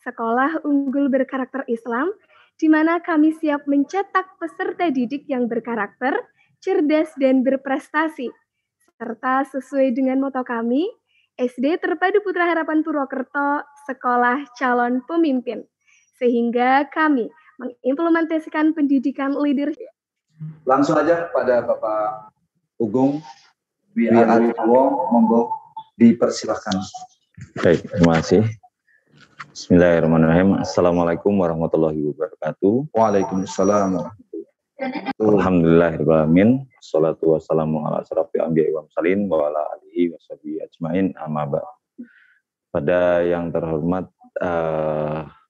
sekolah unggul berkarakter Islam, di mana kami siap mencetak peserta didik yang berkarakter, cerdas, dan berprestasi, serta sesuai dengan moto kami, SD Terpadu Putra Harapan Purwokerto, Sekolah Calon Pemimpin. Sehingga kami mengimplementasikan pendidikan leadership. Langsung aja pada Bapak Ugong Dwi Ariwo, monggo dipersilahkan. Baik, terima kasih. Bismillahirrahmanirrahim. Assalamualaikum warahmatullahi wabarakatuh. Waalaikumsalam. Alhamdulillahirrahmanirrahim. Assalatu wassalamu ala asrafil anbiya'i wal mursalin wa ala alihi washabihi ajmain, amma ba'd. Pada yang terhormat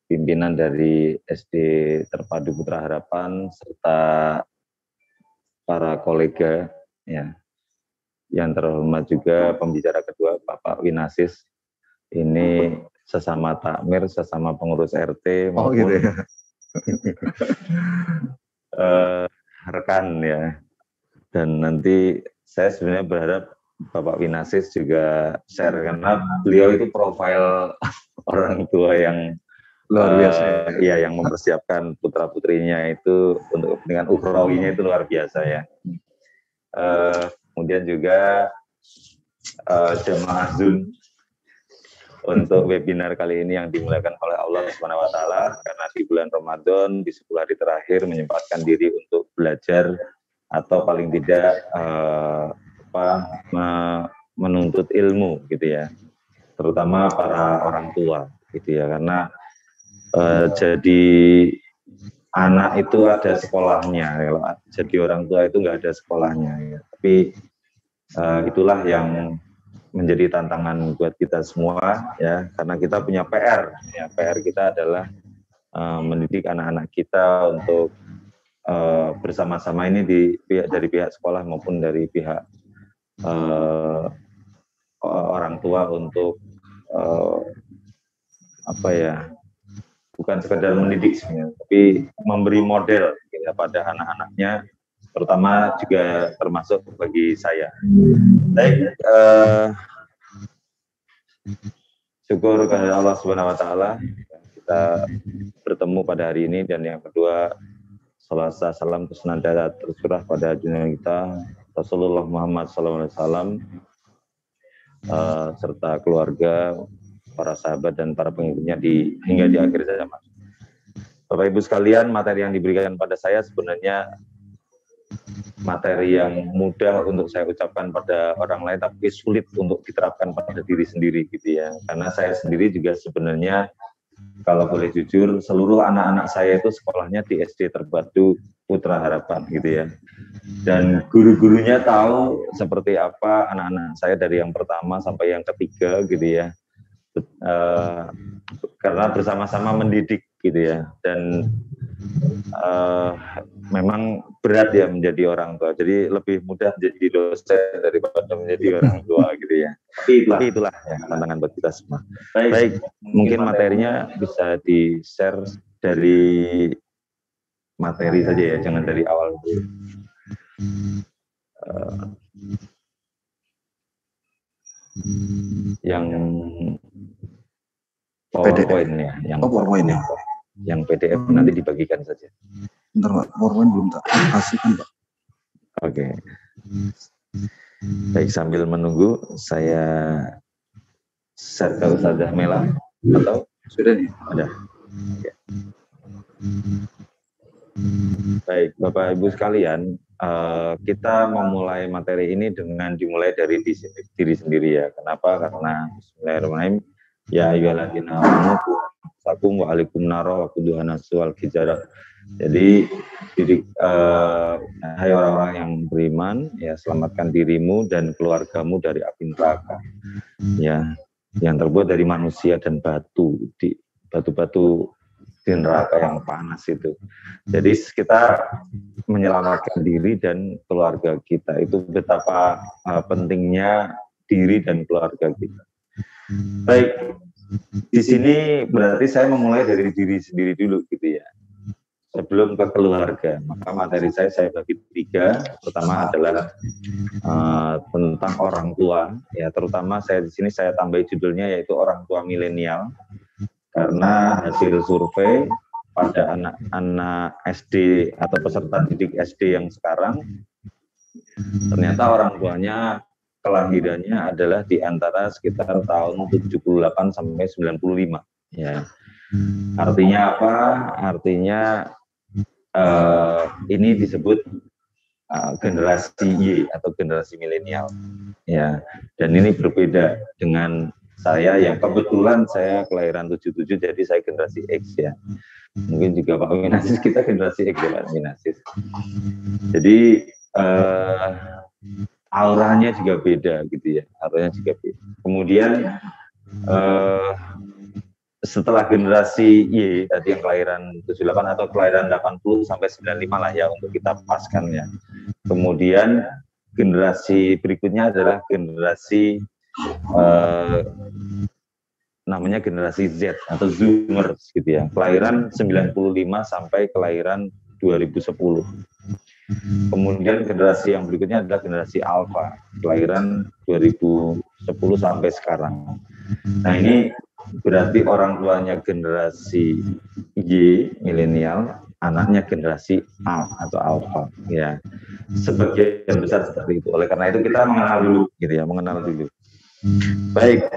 pimpinan dari SD Terpadu Putra Harapan serta para kolega, ya, yang terhormat juga pembicara kedua Bapak Winasis, ini sesama takmir, sesama pengurus RT maupun gitu ya. Rekan ya. Dan nanti saya sebenarnya berharap Bapak Winasis juga share, karena beliau itu profil orang tua yang luar biasa. Ya, yang mempersiapkan putra-putrinya itu untuk kepentingan ukhrawinya itu luar biasa ya. Kemudian juga jemaah Zoom untuk webinar kali ini yang dimulakan oleh Allah Subhanahu wa taala, karena di bulan Ramadan di 10 hari terakhir menyempatkan diri untuk belajar atau paling tidak menuntut ilmu gitu ya. Terutama para orang tua gitu ya, karena jadi anak itu ada sekolahnya, kalau jadi orang tua itu nggak ada sekolahnya ya. Tapi itulah yang menjadi tantangan buat kita semua ya, karena kita punya PR ya. PR kita adalah mendidik anak-anak kita untuk bersama-sama ini dari pihak sekolah maupun dari pihak orang tua untuk bukan sekedar mendidik sebenarnya, tapi memberi model ya, pada anak-anaknya, terutama juga termasuk bagi saya. Baik, syukur kepada Allah Subhanahu wa taala kita bertemu pada hari ini, dan yang kedua, salam senantiasa tercurah pada junjungan kita Rasulullah Muhammad SAW serta keluarga, para sahabat dan para pengikutnya hingga di akhir zaman. Bapak Ibu sekalian, materi yang diberikan pada saya sebenarnya materi yang mudah untuk saya ucapkan pada orang lain, tapi sulit untuk diterapkan pada diri sendiri gitu ya. Karena saya sendiri juga sebenarnya, kalau boleh jujur, seluruh anak-anak saya itu sekolahnya di SD Terpadu Putra Harapan gitu ya. Dan guru-gurunya tahu seperti apa anak-anak saya dari yang pertama sampai yang ketiga gitu ya. Karena bersama-sama mendidik gitu ya. Dan memang berat ya menjadi orang tua. Jadi lebih mudah menjadi dosen daripada menjadi orang tua gitu ya. Tapi itulah ya, tantangan buat kita semua. Baik, mungkin materinya bisa di-share dari materi saja ya, jangan dari awal dulu. Yang PowerPoint ya, yang PowerPoint ya. Yang PDF nanti dibagikan saja. Bentar Pak, PowerPoint belum tak kasihkan Pak. Oke. Baik, sambil menunggu saya share ke Ustazah Mela atau sudah nih? Ada. Ya. Baik, Bapak Ibu sekalian, kita memulai materi ini dengan dimulai dari diri sendiri ya. Kenapa? Karena Bismillahirrahmanirrahim. Ya ayyuhalladzina amanu taqullaha wa alaikum naro wa quduhan wal hijarah. Jadi hai orang-orang yang beriman, ya selamatkan dirimu dan keluargamu dari api neraka. Ya, yang terbuat dari manusia dan batu-batu di neraka yang panas itu. Jadi kita menyelamatkan diri dan keluarga kita, itu betapa pentingnya diri dan keluarga kita. Baik, di sini berarti saya memulai dari diri sendiri dulu gitu ya, sebelum ke keluarga. Maka materi saya bagi 3. Pertama adalah tentang orang tua, ya terutama saya di sini saya tambahi judulnya yaitu orang tua milenial, karena hasil survei pada anak-anak SD atau peserta didik SD yang sekarang, ternyata orang tuanya kelahirannya adalah di antara sekitar tahun 78 sampai 95. Ya. Artinya apa? Artinya ini disebut generasi Y atau generasi milenial. Ya. Dan ini berbeda dengan saya yang kebetulan saya kelahiran 77, jadi saya generasi X ya. Mungkin juga Pak Minasis kita generasi X ya Pak Minasis. Jadi auranya juga beda gitu ya, auranya juga beda. Kemudian setelah generasi Y tadi yang kelahiran 78 atau kelahiran 80 sampai 95 lah ya untuk kita paskan ya. Kemudian generasi berikutnya adalah generasi namanya generasi Z atau Zoomers gitu ya. Kelahiran 95 sampai kelahiran 2010. Kemudian generasi yang berikutnya adalah generasi Alpha, kelahiran 2010 sampai sekarang. Nah ini berarti orang tuanya generasi Y, milenial, anaknya generasi A atau Alpha, ya. Sebagian besar seperti itu. Oleh karena itu kita mengenal dulu, gitu ya, mengenal dulu. Baik,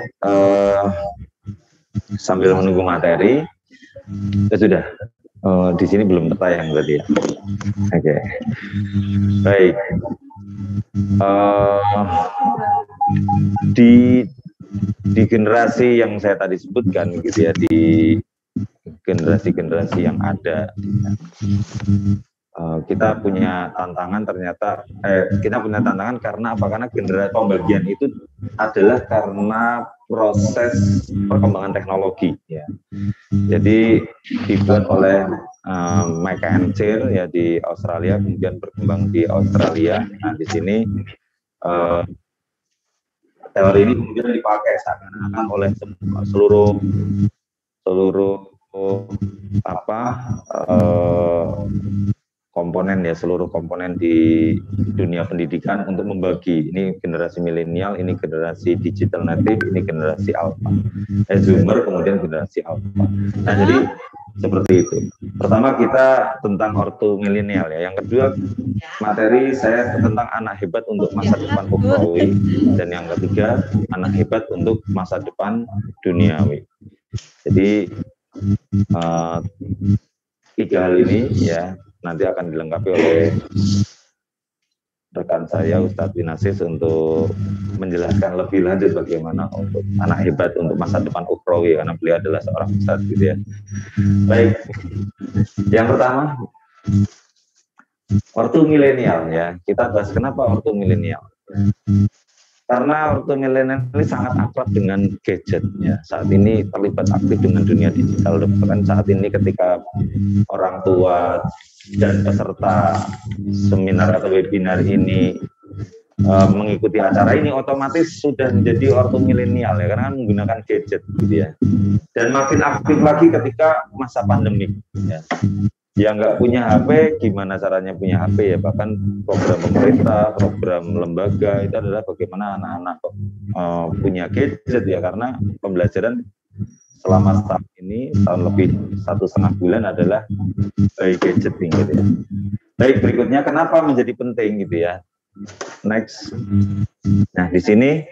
sambil menunggu materi, sudah. Di sini belum tertayang berarti ya. Oke. Baik. Di generasi yang saya tadi sebutkan gitu ya, di generasi-generasi yang ada, kita punya tantangan ternyata. Kita punya tantangan karena apa? Karena generasi pembagian itu adalah karena proses perkembangan teknologi ya. Jadi dibuat oleh Mike and Chair ya di Australia, kemudian berkembang di Australia. Nah di sini teori ini kemudian dipakai seakan-akan oleh seluruh komponen ya, seluruh komponen di dunia pendidikan untuk membagi ini generasi milenial, ini generasi digital native, ini generasi alpha, zoomer, kemudian generasi alpha. Nah jadi seperti itu. Pertama kita tentang ortu milenial ya. Yang kedua materi saya tentang anak hebat untuk masa depan ukhrawi, dan yang ketiga anak hebat untuk masa depan duniawi. Jadi tiga hal ini ya nanti akan dilengkapi oleh rekan saya Ustadz Minasis untuk menjelaskan lebih lanjut bagaimana untuk anak hebat untuk masa depan ukhrawi, karena beliau adalah seorang ustadz gitu ya. Baik, yang pertama ortu milenial ya. Kita bahas kenapa ortu milenial. Karena ortu milenial ini sangat akrab dengan gadget ya. Saat ini terlibat aktif dengan dunia digital. Bahkan saat ini ketika orang tua dan peserta seminar atau webinar ini mengikuti acara ini, otomatis sudah menjadi ortu milenial ya, karena kan menggunakan gadget gitu ya. Dan makin aktif lagi ketika masa pandemi ya. Yang nggak punya HP, gimana caranya punya HP ya? Bahkan program pemerintah, program lembaga itu adalah bagaimana anak-anak punya gadget ya, karena pembelajaran selama tahun ini, tahun lebih 1,5 bulan adalah by gadgeting gitu ya. Baik, berikutnya kenapa menjadi penting gitu ya. Next. Nah di sini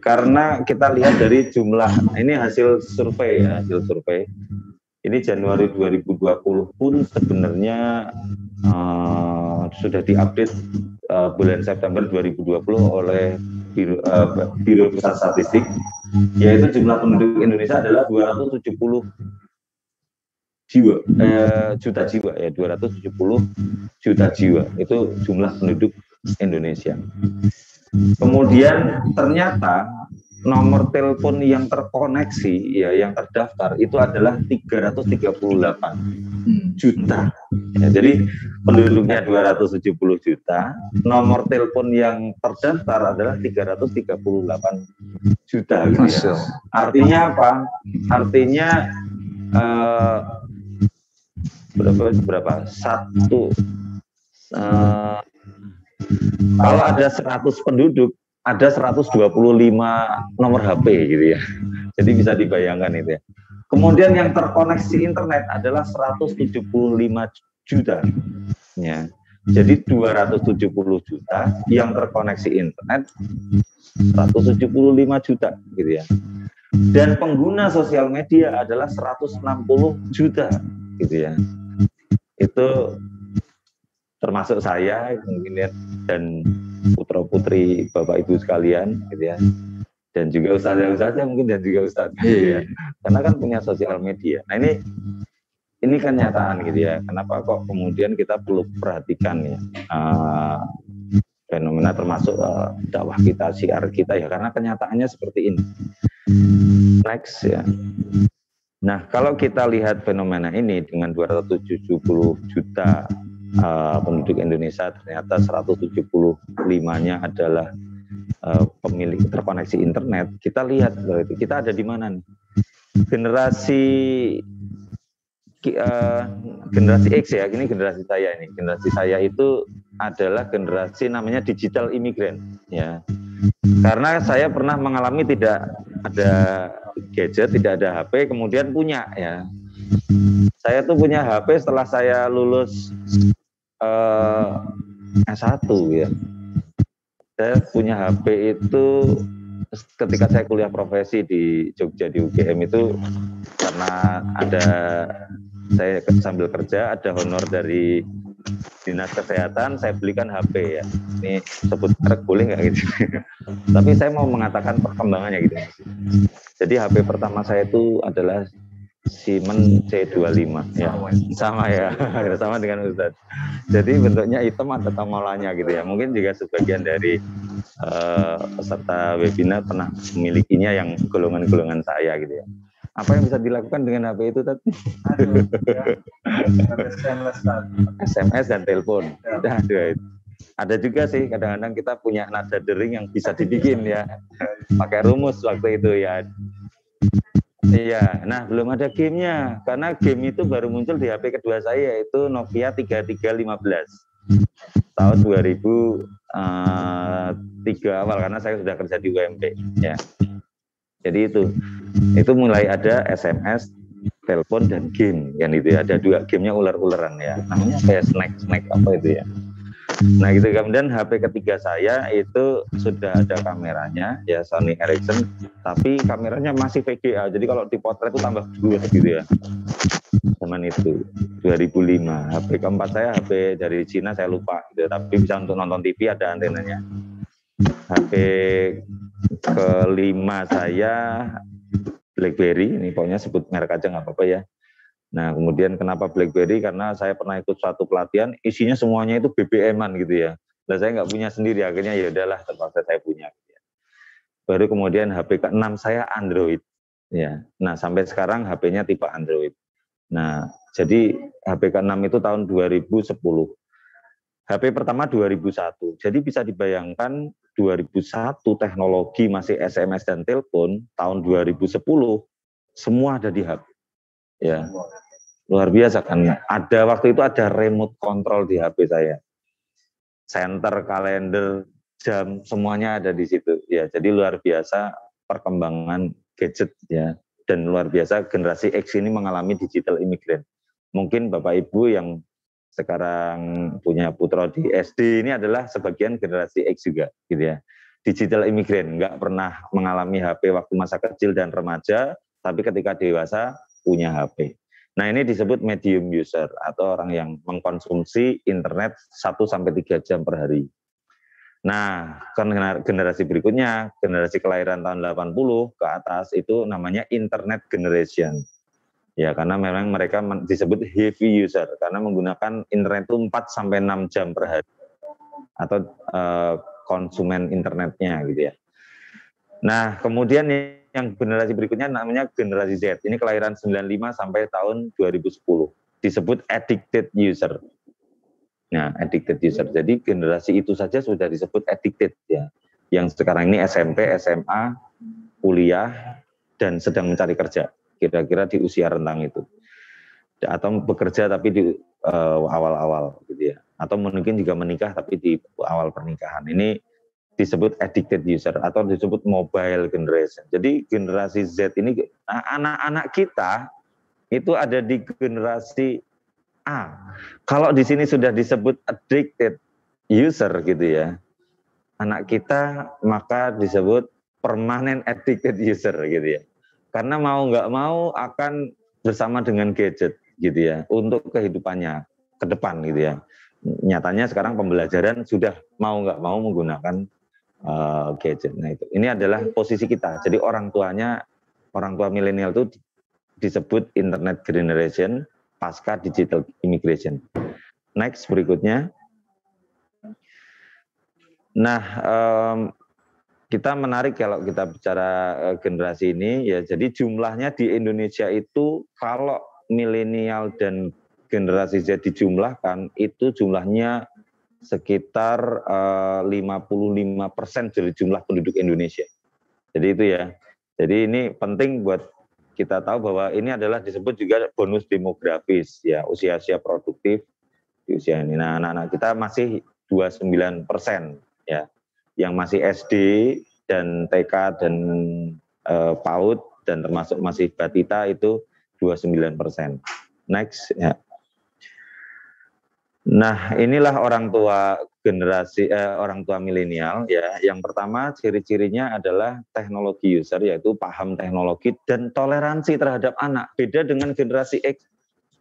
karena kita lihat dari jumlah, ini hasil survei ya, hasil survei. Ini Januari 2020 pun sebenarnya sudah diupdate bulan September 2020 oleh Biro Pusat Statistik, yaitu jumlah penduduk Indonesia adalah 270 juta jiwa ya, 270 juta jiwa itu jumlah penduduk Indonesia. Kemudian ternyata nomor telepon yang terkoneksi ya, yang terdaftar itu adalah 338 juta. Ya, jadi penduduknya 270 juta, nomor telepon yang terdaftar adalah 338 juta. Gitu ya. Artinya apa? Artinya berapa? Kalau ada 100 penduduk, ada 125 nomor HP gitu ya. Jadi bisa dibayangkan itu ya. Kemudian yang terkoneksi internet adalah 175 juta. Ya. Jadi 270 juta yang terkoneksi internet 175 juta gitu ya. Dan pengguna sosial media adalah 160 juta gitu ya. Itu termasuk saya mungkin ya, dan putra-putri Bapak Ibu sekalian gitu ya. Dan juga ustazah mungkin dan juga ustadz gitu ya. Karena kan punya sosial media. Nah ini kan nyataan gitu ya. Kenapa kok kemudian kita perlu perhatikan ya fenomena termasuk dakwah kita, syiar kita ya, karena kenyataannya seperti ini. Next ya. Nah, kalau kita lihat fenomena ini dengan 270 juta penduduk Indonesia, ternyata 175-nya adalah pemilik terkoneksi internet. Kita lihat kita ada di mana nih? Generasi X ya, ini generasi saya ini. Generasi saya itu adalah generasi namanya digital immigrant ya. Karena saya pernah mengalami tidak ada gadget, tidak ada HP, kemudian punya ya. Saya tuh punya HP setelah saya lulus S1 ya. Saya punya HP itu ketika saya kuliah profesi di Jogja di UGM itu, karena ada saya sambil kerja ada honor dari dinas kesehatan, saya belikan HP ya. Ini sebut merek boleh nggak gitu? Tapi saya mau mengatakan perkembangannya gitu. Jadi HP pertama saya itu adalah Siemens C25 ya, sama ya, sama dengan Ustaz. Jadi bentuknya hitam ada tomolanya gitu ya. Mungkin juga sebagian dari peserta webinar pernah memilikinya yang golongan-golongan saya gitu ya. Apa yang bisa dilakukan dengan HP itu tadi? SMS dan telepon. Ada juga sih kadang-kadang kita punya nada dering yang bisa dibikin ya, pakai rumus waktu itu ya. Iya, nah belum ada gamenya, karena game itu baru muncul di HP kedua saya, yaitu Nokia 3315 tahun 2003 awal, karena saya sudah kerja di UMP ya. Jadi itu mulai ada SMS, telepon dan game kan itu ya. Ada dua gamenya ular-ularan ya, namanya kayak snack apa itu ya. Nah gitu. Kemudian HP ketiga saya itu sudah ada kameranya ya, Sony Ericsson, tapi kameranya masih VGA, jadi kalau dipotret itu tambah dua gitu ya. Zaman itu 2005. HP keempat saya HP dari Cina, saya lupa gitu, tapi bisa untuk nonton TV, ada antenanya. HP kelima saya BlackBerry, ini pokoknya sebut merek aja nggak apa-apa ya. Nah kemudian kenapa BlackBerry? Karena saya pernah ikut suatu pelatihan, isinya semuanya itu BBM-an gitu ya. Nah saya nggak punya sendiri, akhirnya ya udahlah terpaksa saya punya. Gitu ya. Baru kemudian HP ke-6 saya Android. Ya. Nah sampai sekarang HP-nya tipe Android. Nah jadi HP ke-6 itu tahun 2010. HP pertama 2001. Jadi bisa dibayangkan 2001 teknologi masih SMS dan telepon, tahun 2010 semua ada di HP. Ya. Luar biasa kan. Ada waktu itu ada remote control di HP saya. Center, kalender, jam, semuanya ada di situ. Ya, jadi luar biasa perkembangan gadget ya. Dan luar biasa generasi X ini mengalami digital immigrant. Mungkin Bapak Ibu yang sekarang punya putra di SD ini adalah sebagian generasi X juga gitu ya. Digital immigrant, nggak pernah mengalami HP waktu masa kecil dan remaja, tapi ketika dewasa punya HP. Nah ini disebut medium user atau orang yang mengkonsumsi internet 1-3 jam per hari. Nah generasi berikutnya, generasi kelahiran tahun 80 ke atas itu namanya internet generation. Ya, karena memang mereka disebut heavy user karena menggunakan internet itu 4-6 jam per hari atau konsumen internetnya gitu ya. Nah, kemudian yang generasi berikutnya namanya generasi Z. Ini kelahiran 95 sampai tahun 2010. Disebut addicted user. Nah, addicted user. Jadi generasi itu saja sudah disebut addicted ya. Yang sekarang ini SMP, SMA, kuliah dan sedang mencari kerja. Kira-kira di usia rentang itu, atau bekerja tapi di awal-awal gitu ya, atau mungkin juga menikah tapi di awal pernikahan. Ini disebut addicted user atau disebut mobile generation. Jadi generasi Z ini, anak-anak kita itu ada di generasi A. Kalau di sini sudah disebut addicted user gitu ya, anak kita maka disebut permanent addicted user gitu ya. Karena mau nggak mau akan bersama dengan gadget gitu ya untuk kehidupannya ke depan gitu ya. Nyatanya sekarang pembelajaran sudah mau nggak mau menggunakan gadget. Nah itu, ini adalah posisi kita. Jadi orang tua milenial itu disebut internet generation pasca digital immigration. Next berikutnya. Nah, kita menarik kalau kita bicara generasi ini ya. Jadi jumlahnya di Indonesia itu kalau milenial dan generasi Z dijumlahkan itu jumlahnya sekitar 55% dari jumlah penduduk Indonesia. Jadi itu ya. Jadi ini penting buat kita tahu bahwa ini adalah disebut juga bonus demografis ya, usia-usia produktif di usia ini. Nah, anak-anak kita masih 29% ya, yang masih SD dan TK dan PAUD dan termasuk masih batita itu 29%. Next ya. Nah, inilah orang tua generasi orang tua milenial ya. Yang pertama ciri-cirinya adalah teknologi user, yaitu paham teknologi dan toleransi terhadap anak. Beda dengan generasi X.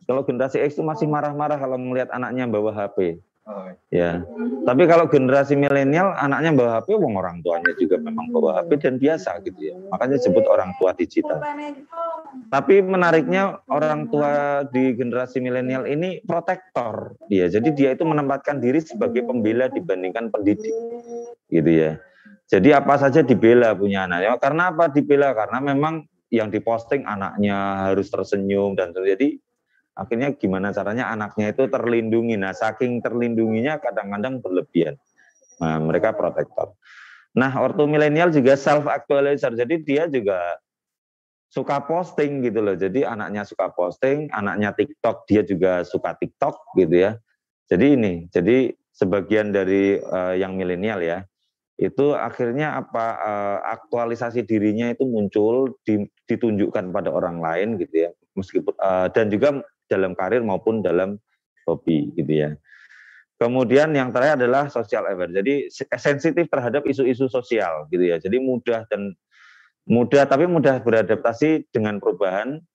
Kalau generasi X itu masih marah-marah kalau melihat anaknya bawa HP. Ya. Tapi kalau generasi milenial anaknya bawa HP, wong orang tuanya juga memang bawa HP dan biasa gitu ya. Makanya disebut orang tua digital. Tapi menariknya orang tua di generasi milenial ini protektor dia. Jadi dia itu menempatkan diri sebagai pembela dibandingkan pendidik. Gitu ya. Jadi apa saja dibela punya anaknya. Karena apa dibela? Karena memang yang diposting anaknya harus tersenyum dan jadi akhirnya gimana caranya anaknya itu terlindungi. Nah, saking terlindunginya kadang-kadang berlebihan. Nah, mereka protektor. Nah, ortu milenial juga self-actualizer. Jadi dia juga suka posting gitu loh. Jadi anaknya suka posting, anaknya TikTok, dia juga suka TikTok gitu ya. Jadi sebagian dari yang milenial ya, itu akhirnya aktualisasi dirinya itu muncul, ditunjukkan pada orang lain gitu ya. Meskipun dan juga dalam karir maupun dalam hobi gitu ya. Kemudian yang terakhir adalah social aware. Jadi sensitif terhadap isu-isu sosial gitu ya. Jadi mudah beradaptasi dengan perubahan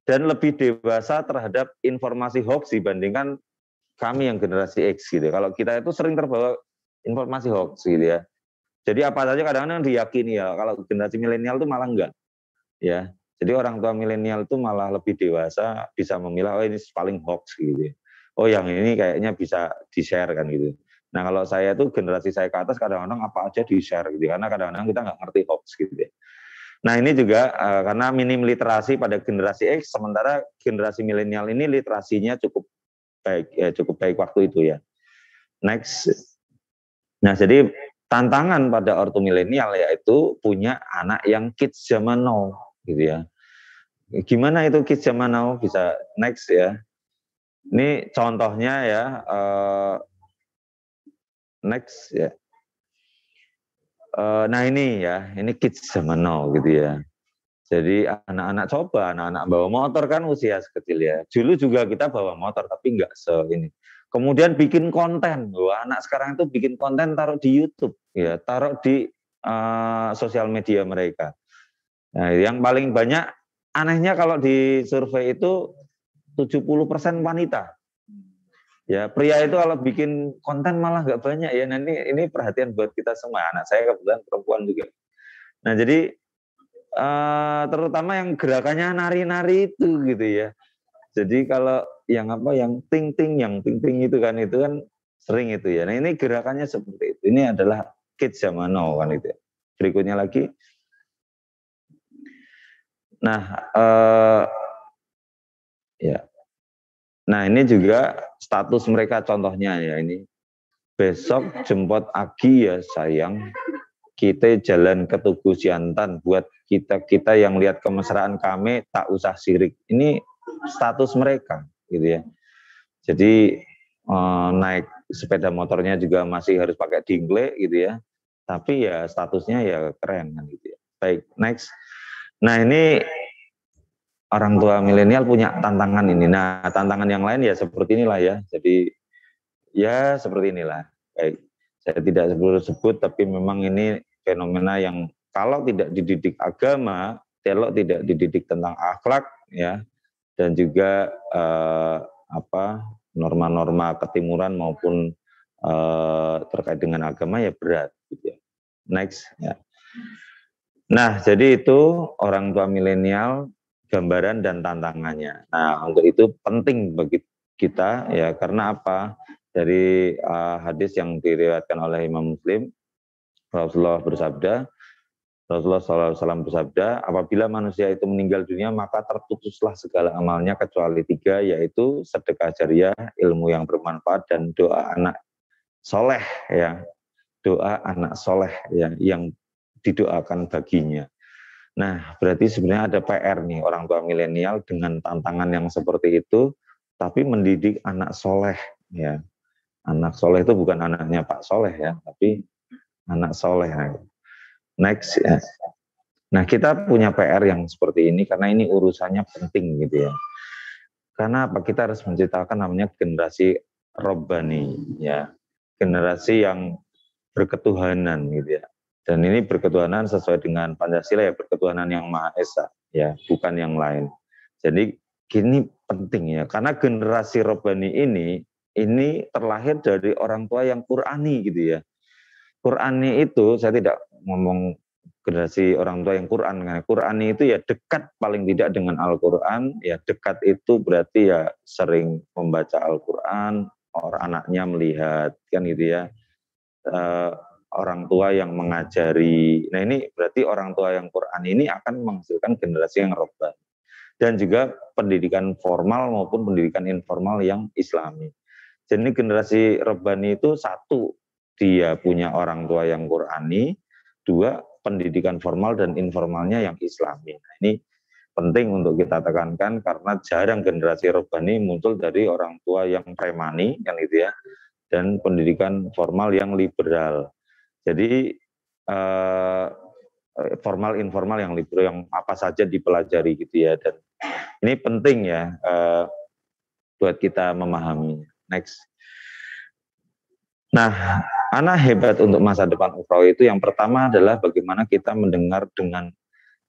dan lebih dewasa terhadap informasi hoax dibandingkan kami yang generasi X gitu. Kalau kita itu sering terbawa informasi hoax gitu ya. Jadi apa saja kadang-kadang diyakini ya. Kalau generasi milenial itu malah enggak ya. Jadi orang tua milenial itu malah lebih dewasa, bisa memilah, oh ini paling hoax gitu. Oh yang ini kayaknya bisa di-share kan gitu. Nah kalau saya tuh generasi saya ke atas kadang-kadang apa aja di-share gitu. Karena kadang-kadang kita nggak ngerti hoax gitu. Nah ini juga karena minim literasi pada generasi X, sementara generasi milenial ini literasinya cukup baik waktu itu ya. Next. Nah jadi tantangan pada ortu milenial yaitu punya anak yang kids zaman now gitu ya. Gimana itu kids zaman now? Bisa next ya. Ini contohnya ya. Next ya. Nah ini ya, ini kids zaman now gitu ya. Jadi anak-anak bawa motor kan usia sekecil ya. Dulu juga kita bawa motor tapi nggak ini. Kemudian bikin konten. Wah, anak sekarang itu bikin konten taruh di YouTube ya, taruh di sosial media mereka. Nah, yang paling banyak anehnya kalau di survei itu 70% wanita. Ya, pria itu kalau bikin konten malah nggak banyak ya. Nah, ini perhatian buat kita semua. Anak saya kebetulan perempuan juga. Nah, jadi terutama yang gerakannya nari-nari itu gitu ya. Jadi kalau yang ting-ting itu kan sering itu ya. Nah, ini gerakannya seperti itu. Ini adalah kids zaman now kan itu. Berikutnya lagi. Nah, ya. Nah, ini juga status mereka contohnya ya ini. Besok jemput Agi ya sayang. Kita jalan ke Tugu Siantan buat kita yang lihat kemesraan kami tak usah sirik. Ini status mereka gitu ya. Jadi naik sepeda motornya juga masih harus pakai dingle gitu ya. tapi ya statusnya ya keren kan gitu ya. Baik, next. Nah ini orang tua milenial punya tantangan ini. Nah tantangan yang lain ya seperti inilah ya. Jadi ya seperti inilah. Baik, saya tidak sebut tapi memang ini fenomena yang kalau tidak dididik agama, kalau tidak dididik tentang akhlak ya, dan juga norma-norma ketimuran maupun terkait dengan agama ya berat gitu ya. Next ya. Nah, jadi itu orang tua milenial, gambaran dan tantangannya. Nah, untuk itu penting bagi kita ya, karena apa? Dari hadis yang diriwayatkan oleh Imam Muslim, Rasulullah SAW bersabda, apabila manusia itu meninggal dunia, maka terputuslah segala amalnya kecuali 3, yaitu sedekah jariah, ilmu yang bermanfaat, dan doa anak soleh ya, doa anak soleh ya, yang didoakan baginya. Nah, berarti sebenarnya ada PR nih orang tua milenial dengan tantangan yang seperti itu, tapi mendidik anak soleh ya. Anak soleh itu bukan anaknya Pak Soleh ya, tapi anak soleh. Next ya. Nah, kita punya PR yang seperti ini karena ini urusannya penting gitu ya. Karena apa? Kita harus menciptakan namanya generasi robbani ya, generasi yang berketuhanan gitu ya. Dan ini berketuhanan sesuai dengan Pancasila ya, berketuhanan yang Maha Esa ya, bukan yang lain. Jadi ini penting ya, karena generasi robbani ini terlahir dari orang tua yang Qur'ani gitu ya. Qur'ani itu saya tidak ngomong generasi orang tua yang Qur'an, karena Qur'ani itu ya dekat paling tidak dengan Al-Qur'an, ya dekat itu berarti ya sering membaca Al-Qur'an, orang anaknya melihat kan gitu ya. Orang tua yang mengajari. Nah ini berarti orang tua yang Quran ini akan menghasilkan generasi yang robbani. Dan juga pendidikan formal maupun pendidikan informal yang islami. Jadi generasi robbani itu satu, dia punya orang tua yang Qurani, dua, pendidikan formal dan informalnya yang islami. Nah ini penting untuk kita tekankan karena jarang generasi robbani muncul dari orang tua yang premani kan gitu ya, dan pendidikan formal yang liberal. Jadi formal informal yang liberal yang apa saja dipelajari gitu ya, dan ini penting ya buat kita memahami. Next. Nah, anak hebat untuk masa depan ukhrawi itu yang pertama adalah bagaimana kita mendengar dengan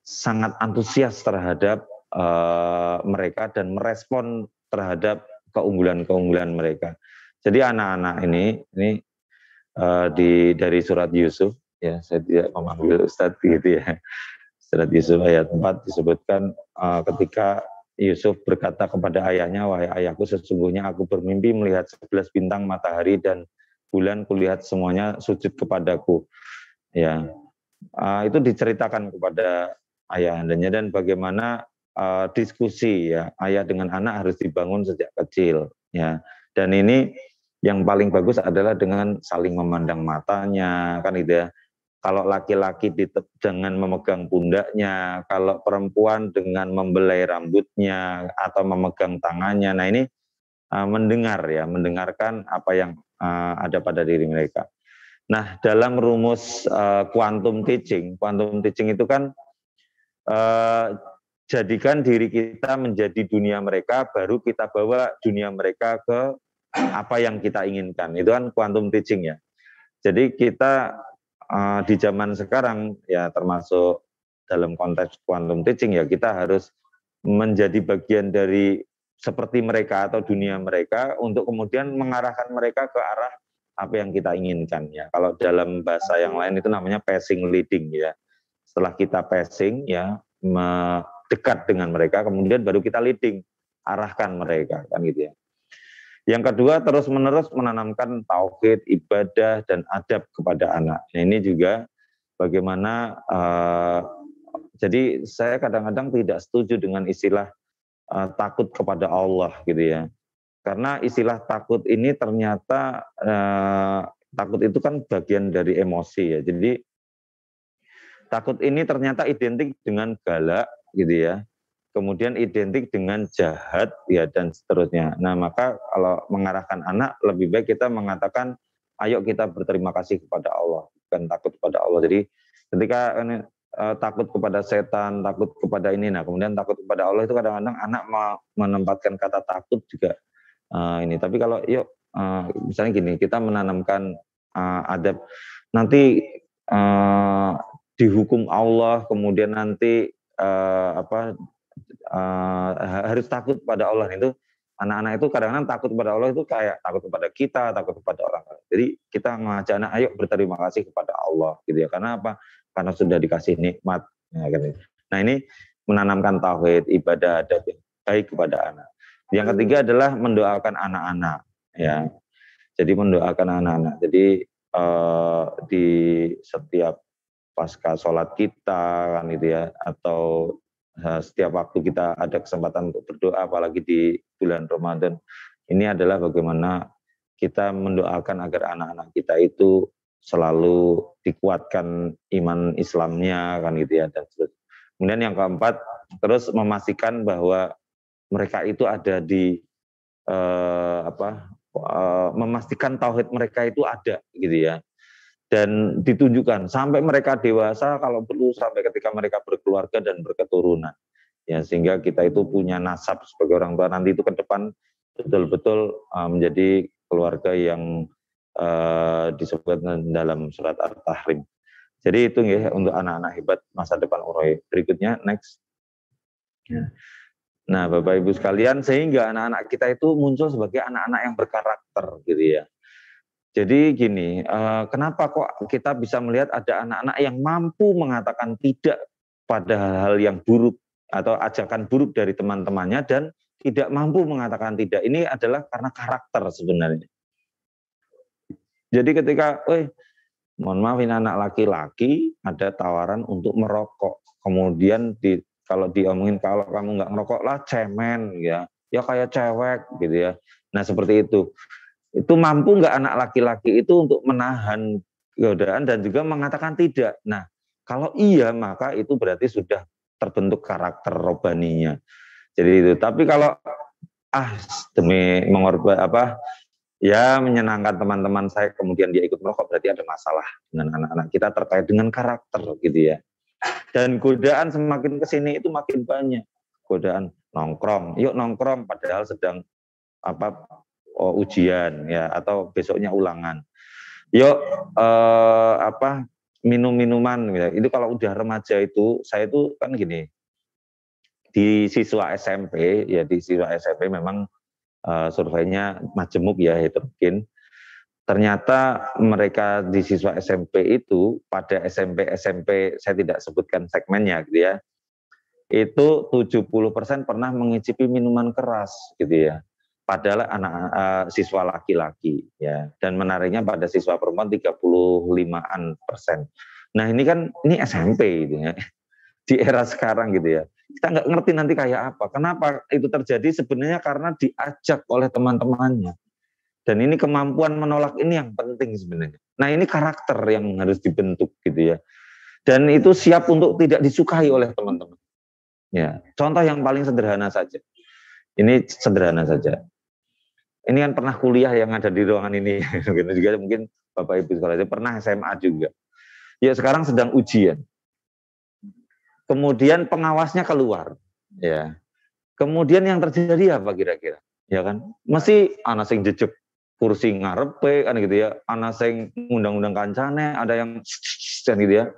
sangat antusias terhadap mereka dan merespon terhadap keunggulan-keunggulan mereka. Jadi anak-anak ini dari surat Yusuf ya, saya tidak memanggil Ustadz gitu ya. Surat Yusuf ayat 4 disebutkan ketika Yusuf berkata kepada ayahnya, wahai ayahku, sesungguhnya aku bermimpi melihat 11 bintang, matahari dan bulan, kulihat semuanya sujud kepadaku. Ya, itu diceritakan kepada ayahandanya, dan bagaimana diskusi ya ayah dengan anak harus dibangun sejak kecil ya. Dan ini yang paling bagus adalah dengan saling memandang matanya, kan gitu ya. Kalau laki-laki dengan memegang pundaknya, kalau perempuan dengan membelai rambutnya atau memegang tangannya. Nah ini mendengarkan apa yang ada pada diri mereka. Nah dalam rumus quantum teaching itu kan jadikan diri kita menjadi dunia mereka, baru kita bawa dunia mereka ke apa yang kita inginkan. Itu kan quantum teaching ya. Jadi kita di zaman sekarang ya, termasuk dalam konteks quantum teaching ya, kita harus menjadi bagian dari seperti mereka atau dunia mereka untuk kemudian mengarahkan mereka ke arah apa yang kita inginkan ya. Kalau dalam bahasa yang lain itu namanya passing leading ya. Setelah kita passing ya, dekat dengan mereka, kemudian baru kita leading, arahkan mereka kan gitu ya. Yang kedua, terus-menerus menanamkan tauhid, ibadah, dan adab kepada anak. Nah, ini juga bagaimana, jadi saya kadang-kadang tidak setuju dengan istilah takut kepada Allah gitu ya. Karena istilah takut ini ternyata, takut itu kan bagian dari emosi ya. Jadi takut ini ternyata identik dengan galak gitu ya. Kemudian identik dengan jahat ya, dan seterusnya. Nah maka kalau mengarahkan anak lebih baik kita mengatakan ayo kita berterima kasih kepada Allah. bukan takut kepada Allah. Jadi ketika takut kepada setan, takut kepada ini, nah kemudian takut kepada Allah itu kadang-kadang anak menempatkan kata takut juga ini. Tapi kalau misalnya gini, kita menanamkan adab nanti dihukum Allah, kemudian nanti harus takut pada Allah. Itu anak-anak itu kadang-kadang takut kepada Allah itu kayak takut kepada kita, takut kepada orang lain. Jadi kita ngajak anak, ayo berterima kasih kepada Allah gitu ya. Karena apa? Karena sudah dikasih nikmat. Nah ini menanamkan tauhid, ibadah, adab yang baik kepada anak. Yang ketiga adalah mendoakan anak-anak ya. Jadi mendoakan anak-anak. Jadi di setiap pasca sholat kita kan gitu ya, atau setiap waktu kita ada kesempatan untuk berdoa, apalagi di bulan Ramadan, ini adalah bagaimana kita mendoakan agar anak-anak kita itu selalu dikuatkan iman Islamnya kan gitu ya, dan terus. Kemudian yang keempat, terus memastikan bahwa mereka itu ada di memastikan tauhid mereka itu ada gitu ya, dan ditunjukkan sampai mereka dewasa, kalau perlu sampai ketika mereka berkeluarga dan berketurunan ya, sehingga kita itu punya nasab sebagai orang tua nanti itu ke depan betul-betul menjadi keluarga yang disebutkan dalam surat At-Tahrim. Jadi itu ya untuk anak-anak hebat masa depan Uroi. Berikutnya next. Nah, Bapak Ibu sekalian, sehingga anak-anak kita itu muncul sebagai anak-anak yang berkarakter gitu ya. Jadi gini, kenapa kok kita bisa melihat ada anak-anak yang mampu mengatakan tidak pada hal-hal yang buruk atau ajakan buruk dari teman-temannya dan tidak mampu mengatakan tidak. Ini adalah karena karakter sebenarnya. Jadi ketika, mohon maaf ini anak laki-laki ada tawaran untuk merokok, kemudian kalau diomongin kalau kamu nggak merokok lah cemen ya kayak cewek gitu ya. Nah seperti itu mampu nggak anak laki-laki itu untuk menahan godaan dan juga mengatakan tidak. Nah kalau iya maka itu berarti sudah terbentuk karakter robaninya. Jadi itu. Tapi kalau demi mengorbankan menyenangkan teman-teman saya kemudian dia ikut merokok, berarti ada masalah dengan anak-anak kita terkait dengan karakter gitu ya. Dan godaan semakin kesini itu makin banyak. Godaan nongkrong, yuk nongkrong padahal sedang ujian ya, atau besoknya ulangan. Yuk minum-minuman gitu. Itu kalau udah remaja itu, saya itu kan gini, di siswa SMP memang surveinya majemuk ya, heterogen. Ternyata mereka di siswa SMP itu pada SMP saya tidak sebutkan segmennya gitu ya, itu 70% pernah mengicipi minuman keras gitu ya, padahal anak siswa laki-laki ya, dan menariknya pada siswa perempuan 35%. Nah ini SMP gitu ya, di era sekarang gitu ya, kita nggak ngerti nanti kayak apa. Kenapa itu terjadi? Sebenarnya karena diajak oleh teman-temannya. Dan ini kemampuan menolak ini yang penting sebenarnya. Nah ini karakter yang harus dibentuk gitu ya. Dan itu siap untuk tidak disukai oleh teman-teman. Ya, contoh yang paling sederhana saja. Ini sederhana saja. Ini kan pernah kuliah yang ada di ruangan ini. Juga mungkin Bapak Ibu sekolah pernah SMA juga. Ya sekarang sedang ujian. Kemudian pengawasnya keluar. Ya. Kemudian yang terjadi apa kira-kira? Ya kan? Mesti anak sing jejek kursi ngarepe kan gitu ya, ana sing ngundang-undang kancane, ada yang kan gitu ya.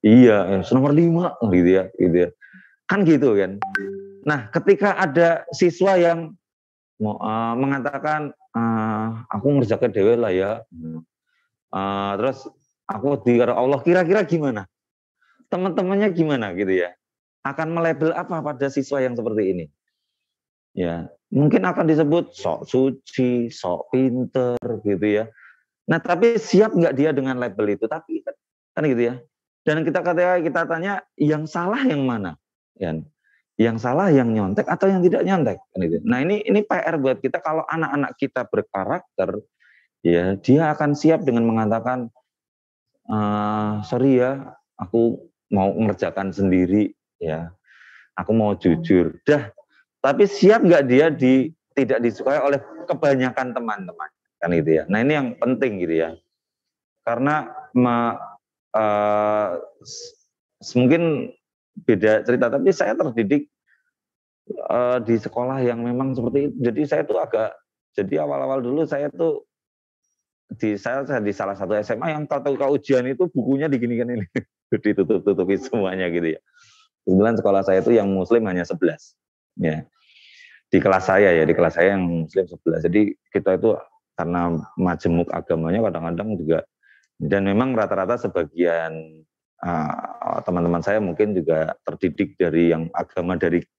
Iya, nomor 5 gitu ya, gitu ya. Kan gitu kan. Nah, ketika ada siswa yang mengatakan aku ngerjakan dewe lah ya. Terus aku dikira Allah, kira-kira gimana? Teman-temannya gimana gitu ya? Akan melabel apa pada siswa yang seperti ini? Ya, mungkin akan disebut sok suci, sok pinter gitu ya. Nah, tapi siap nggak dia dengan label itu? Tapi kan gitu ya. Dan kita tanya yang salah yang mana? Ya. Yang salah yang nyontek atau yang tidak nyontek? Kan gitu. Nah, ini PR buat kita kalau anak-anak kita berkarakter, ya dia akan siap dengan mengatakan sorry ya, aku mau mengerjakan sendiri ya. Aku mau jujur. Tapi siap nggak dia tidak disukai oleh kebanyakan teman-teman kan gitu ya. Nah ini yang penting gitu ya. karena mungkin beda cerita, tapi saya terdidik di sekolah yang memang seperti itu. Jadi saya tuh jadi awal-awal dulu saya tuh saya di salah satu SMA yang kalau ujian itu bukunya diginikan ini, ditutup-tutupi semuanya gitu ya. Kebetulan sekolah saya itu yang muslim hanya 11. Ya. Di kelas saya yang muslim 11. Jadi kita itu karena majemuk agamanya kadang-kadang juga, dan memang rata-rata sebagian teman-teman saya mungkin juga terdidik dari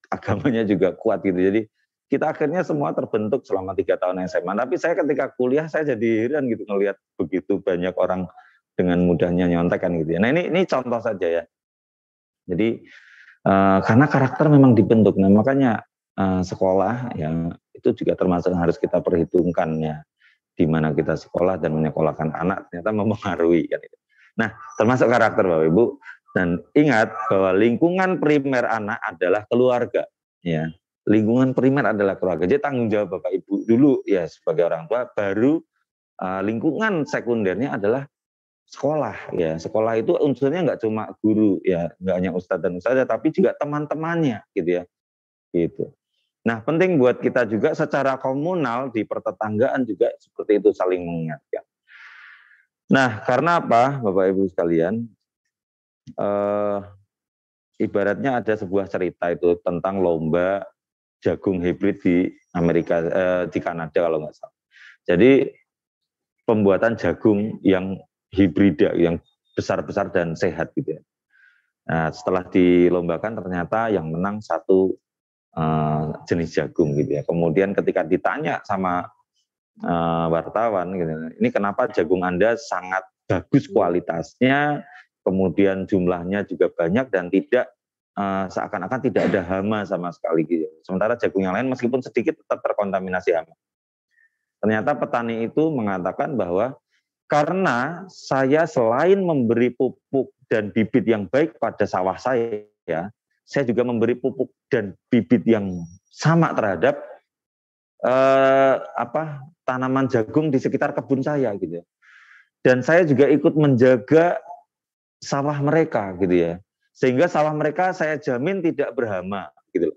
agamanya juga kuat gitu. Jadi kita akhirnya semua terbentuk selama 3 tahun SMA. Tapi saya ketika kuliah saya jadi heran gitu ngelihat begitu banyak orang dengan mudahnya nyontekan gitu ya. Nah ini contoh saja ya. Jadi karena karakter memang dibentuk. Nah makanya sekolah ya itu juga termasuk harus kita perhitungkan ya, di mana kita sekolah dan menyekolahkan anak ternyata mempengaruhi kan itu. Nah termasuk karakter Bapak Ibu, dan ingat bahwa lingkungan primer anak adalah keluarga ya. Lingkungan primer adalah keluarga. Jadi tanggung jawab Bapak Ibu dulu ya sebagai orang tua, baru lingkungan sekundernya adalah sekolah ya. Sekolah itu unsurnya nggak cuma guru ya, nggak hanya ustadz dan ustadzah, tapi juga teman-temannya gitu ya. Gitu. Nah, penting buat kita juga secara komunal di pertetanggaan juga seperti itu, saling mengingatkan. Nah, karena apa, Bapak Ibu sekalian? Ibaratnya ada sebuah cerita itu tentang lomba jagung hibrid di Amerika, di Kanada kalau nggak salah. Jadi pembuatan jagung yang hibrida, yang besar-besar dan sehat gitu ya. Nah, setelah dilombakan ternyata yang menang satu jenis jagung gitu ya. Kemudian ketika ditanya sama wartawan gitu, ini kenapa jagung Anda sangat bagus kualitasnya, kemudian jumlahnya juga banyak dan tidak seakan-akan tidak ada hama sama sekali gitu. Sementara jagung yang lain meskipun sedikit tetap terkontaminasi hama. Ternyata petani itu mengatakan bahwa karena saya selain memberi pupuk dan bibit yang baik pada sawah saya juga memberi pupuk dan bibit yang sama terhadap tanaman jagung di sekitar kebun saya gitu ya. Dan saya juga ikut menjaga sawah mereka gitu ya. Sehingga sawah mereka saya jamin tidak berhama gitu.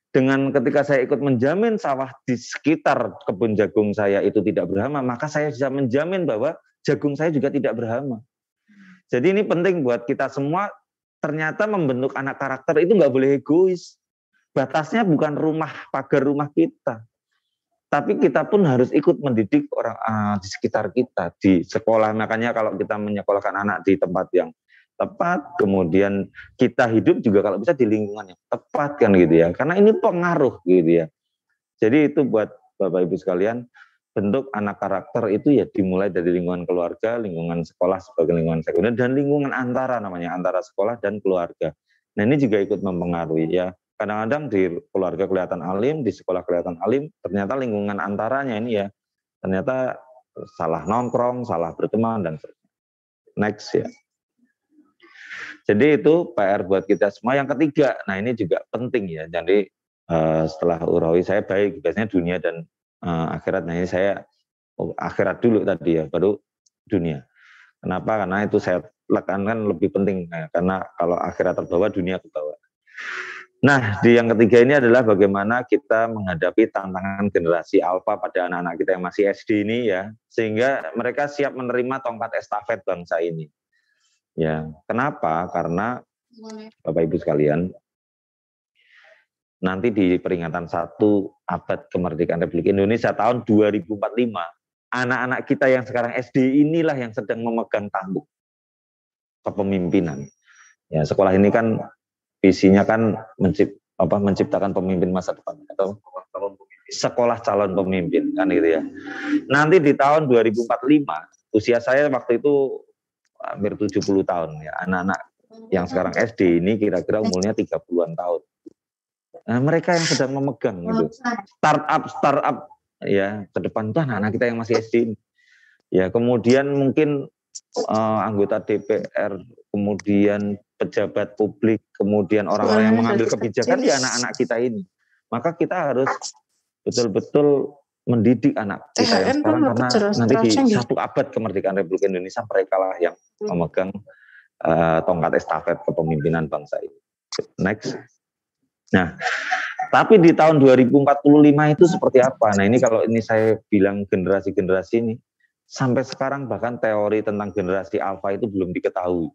Dengan ketika saya ikut menjamin sawah di sekitar kebun jagung saya itu tidak berhama, maka saya bisa menjamin bahwa jagung saya juga tidak berhama. Jadi ini penting buat kita semua, ternyata membentuk anak karakter itu nggak boleh egois. Batasnya bukan pagar rumah kita. Tapi kita pun harus ikut mendidik orang di sekitar kita, di sekolah. Makanya kalau kita menyekolahkan anak di tempat yang tepat, kemudian kita hidup juga kalau bisa di lingkungan yang tepat kan gitu ya. Karena ini pengaruh gitu ya. Jadi itu buat Bapak Ibu sekalian, bentuk anak karakter itu ya dimulai dari lingkungan keluarga, lingkungan sekolah sebagai lingkungan sekunder, dan lingkungan antara sekolah dan keluarga. Nah ini juga ikut mempengaruhi ya. Kadang-kadang di keluarga kelihatan alim, di sekolah kelihatan alim, ternyata lingkungan antaranya ini ya, ternyata salah nongkrong, salah berteman, dan next ya. Jadi itu PR buat kita semua. Yang ketiga, nah ini juga penting ya. Jadi setelah urawi saya baik, biasanya dunia dan akhirat. Nah ini saya akhirat dulu tadi ya, baru dunia. Kenapa? Karena itu saya tekankan lebih penting. Nah, karena kalau akhirat terbawa, dunia ke bawah. Nah, di yang ketiga ini adalah bagaimana kita menghadapi tantangan generasi alfa pada anak-anak kita yang masih SD ini ya, sehingga mereka siap menerima tongkat estafet bangsa ini. Ya, kenapa? Karena Bapak Ibu sekalian, nanti di peringatan 1 abad kemerdekaan Republik Indonesia tahun 2045, anak-anak kita yang sekarang SD inilah yang sedang memegang tampuk kepemimpinan. Ya, sekolah ini kan visinya kan menciptakan pemimpin masa depan atau sekolah calon pemimpin kan gitu ya. Nanti di tahun 2045, usia saya waktu itu hampir 70 tahun ya. Anak-anak yang sekarang SD ini kira-kira umurnya 30-an tahun. Nah, mereka yang sedang memegang gitu. Startup ya ke depan itu anak-anak kita yang masih SD ini. Ya, kemudian mungkin anggota DPR, kemudian pejabat publik, kemudian orang-orang yang mengambil kebijakan ya anak-anak kita ini. Maka kita harus betul-betul mendidik anak kita yang sekarang, karena nanti di ya? 1 abad kemerdekaan Republik Indonesia mereka lah yang memegang tongkat estafet kepemimpinan bangsa ini. Next. Nah, tapi di tahun 2045 itu seperti apa? Nah, ini kalau ini saya bilang generasi-generasi ini, sampai sekarang bahkan teori tentang generasi alfa itu belum diketahui.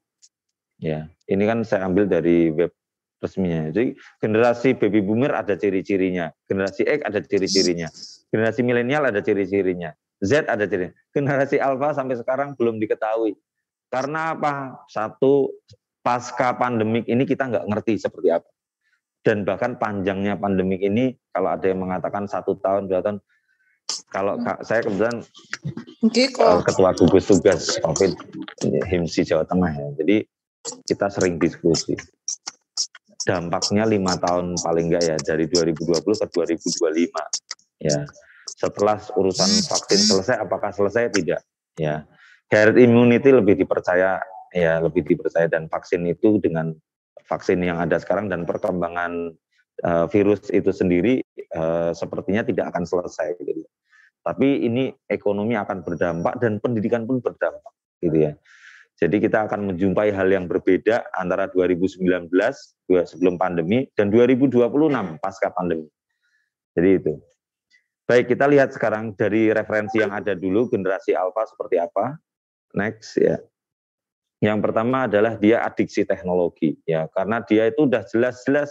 Ya, ini kan saya ambil dari web resminya. Jadi generasi baby boomer ada ciri-cirinya, generasi X ada ciri-cirinya, generasi milenial ada ciri-cirinya, Z ada cirinya. Generasi alfa sampai sekarang belum diketahui. Karena apa? Satu, pasca pandemik ini kita nggak ngerti seperti apa. Dan bahkan panjangnya pandemik ini, kalau ada yang mengatakan 1 tahun, 2 tahun, kalau saya kebetulan ketua gugus tugas COVID HIMSI Jawa Tengah ya, jadi kita sering diskusi. Dampaknya 5 tahun paling enggak ya, dari 2020 ke 2025 ya. Setelah urusan vaksin selesai, apakah selesai? Tidak ya. Herd immunity lebih dipercaya ya, lebih dipercaya, dan vaksin itu dengan vaksin yang ada sekarang dan perkembangan virus itu sendiri sepertinya tidak akan selesai gitu. Tapi ini ekonomi akan berdampak dan pendidikan pun berdampak gitu ya. Jadi kita akan menjumpai hal yang berbeda antara 2019 sebelum pandemi dan 2026 pasca pandemi. Jadi itu. Baik, kita lihat sekarang dari referensi yang ada dulu, generasi alfa seperti apa. Next ya. Yang pertama adalah dia adiksi teknologi ya, karena dia itu udah jelas-jelas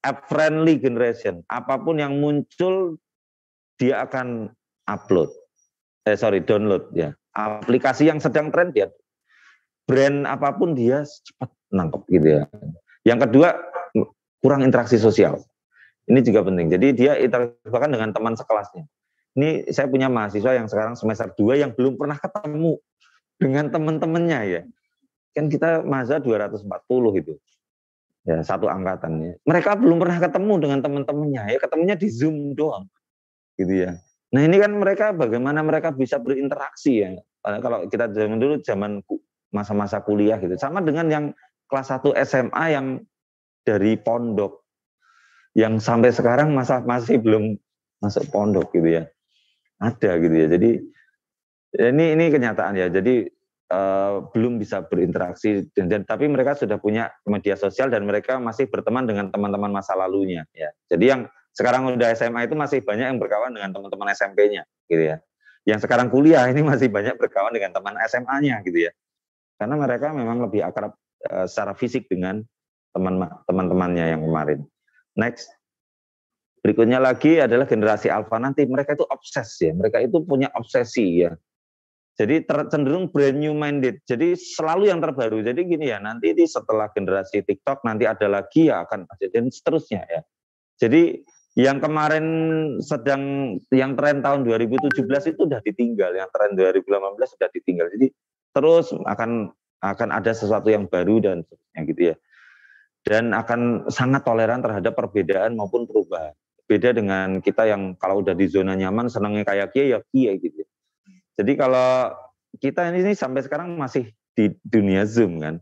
app friendly generation. Apapun yang muncul dia akan download ya. Aplikasi yang sedang tren dia, brand apapun dia cepat nangkep gitu ya. Yang kedua, kurang interaksi sosial. Ini juga penting. Jadi dia interaksi bahkan dengan teman sekelasnya. Ini saya punya mahasiswa yang sekarang semester 2 yang belum pernah ketemu dengan teman-temannya ya. Kan kita mahasiswa 240 gitu. Ya, satu angkatannya. Mereka belum pernah ketemu dengan teman-temannya, ya ketemunya di Zoom doang. Gitu ya. Nah, ini kan mereka bagaimana mereka bisa berinteraksi ya. Kalau kita zaman dulu zaman masa-masa kuliah gitu. Sama dengan yang kelas 1 SMA yang dari pondok. Yang sampai sekarang masih belum masuk pondok gitu ya. Ada gitu ya. Jadi ini kenyataan ya. Jadi belum bisa berinteraksi tapi mereka sudah punya media sosial dan mereka masih berteman dengan teman-teman masa lalunya ya. Jadi yang sekarang udah SMA itu masih banyak yang berkawan dengan teman-teman SMP-nya gitu ya. Yang sekarang kuliah ini masih banyak berkawan dengan teman SMA-nya gitu ya. Karena mereka memang lebih akrab secara fisik dengan teman-temannya yang kemarin. Next. Berikutnya lagi adalah generasi alfa nanti. Mereka itu obses ya. Mereka itu punya obsesi ya. Jadi cenderung brand new minded. Jadi selalu yang terbaru. Jadi gini ya, nanti setelah generasi TikTok nanti ada lagi ya akan ada dan seterusnya ya. Jadi yang kemarin yang tren tahun 2017 itu sudah ditinggal, yang tren 2018 sudah ditinggal. Jadi terus akan ada sesuatu yang baru dan seterusnya gitu ya. Dan akan sangat toleran terhadap perbedaan maupun perubahan. Beda dengan kita yang kalau udah di zona nyaman senangnya kayak kia ya kia gitu. Jadi kalau kita ini sampai sekarang masih di dunia Zoom kan.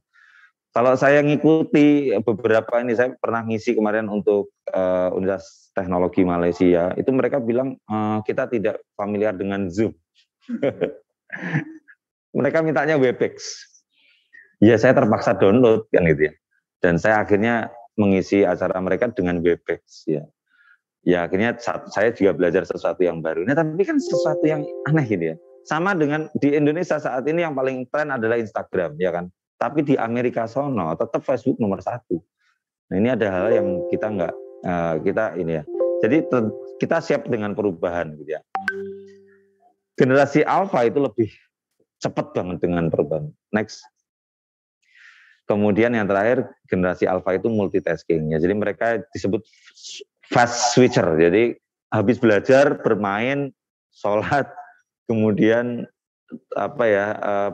Kalau saya ngikuti beberapa ini, saya pernah ngisi kemarin untuk Universitas Teknologi Malaysia, itu mereka bilang kita tidak familiar dengan Zoom. Mereka mintanya Webex. Ya saya terpaksa download kan gitu ya. Dan saya akhirnya mengisi acara mereka dengan Webex ya. Ya akhirnya saya juga belajar sesuatu yang baru. Nah tapi kan sesuatu yang aneh gitu ya. Sama dengan di Indonesia saat ini yang paling tren adalah Instagram ya kan. Tapi di Amerika sono tetap Facebook nomor 1. Nah ini ada hal yang kita kita ini ya. Jadi kita siap dengan perubahan gitu ya. Generasi alfa itu lebih cepat banget dengan perubahan. Next. Kemudian yang terakhir generasi alfa itu multitasking ya. Jadi mereka disebut fast switcher. Jadi habis belajar, bermain, sholat, kemudian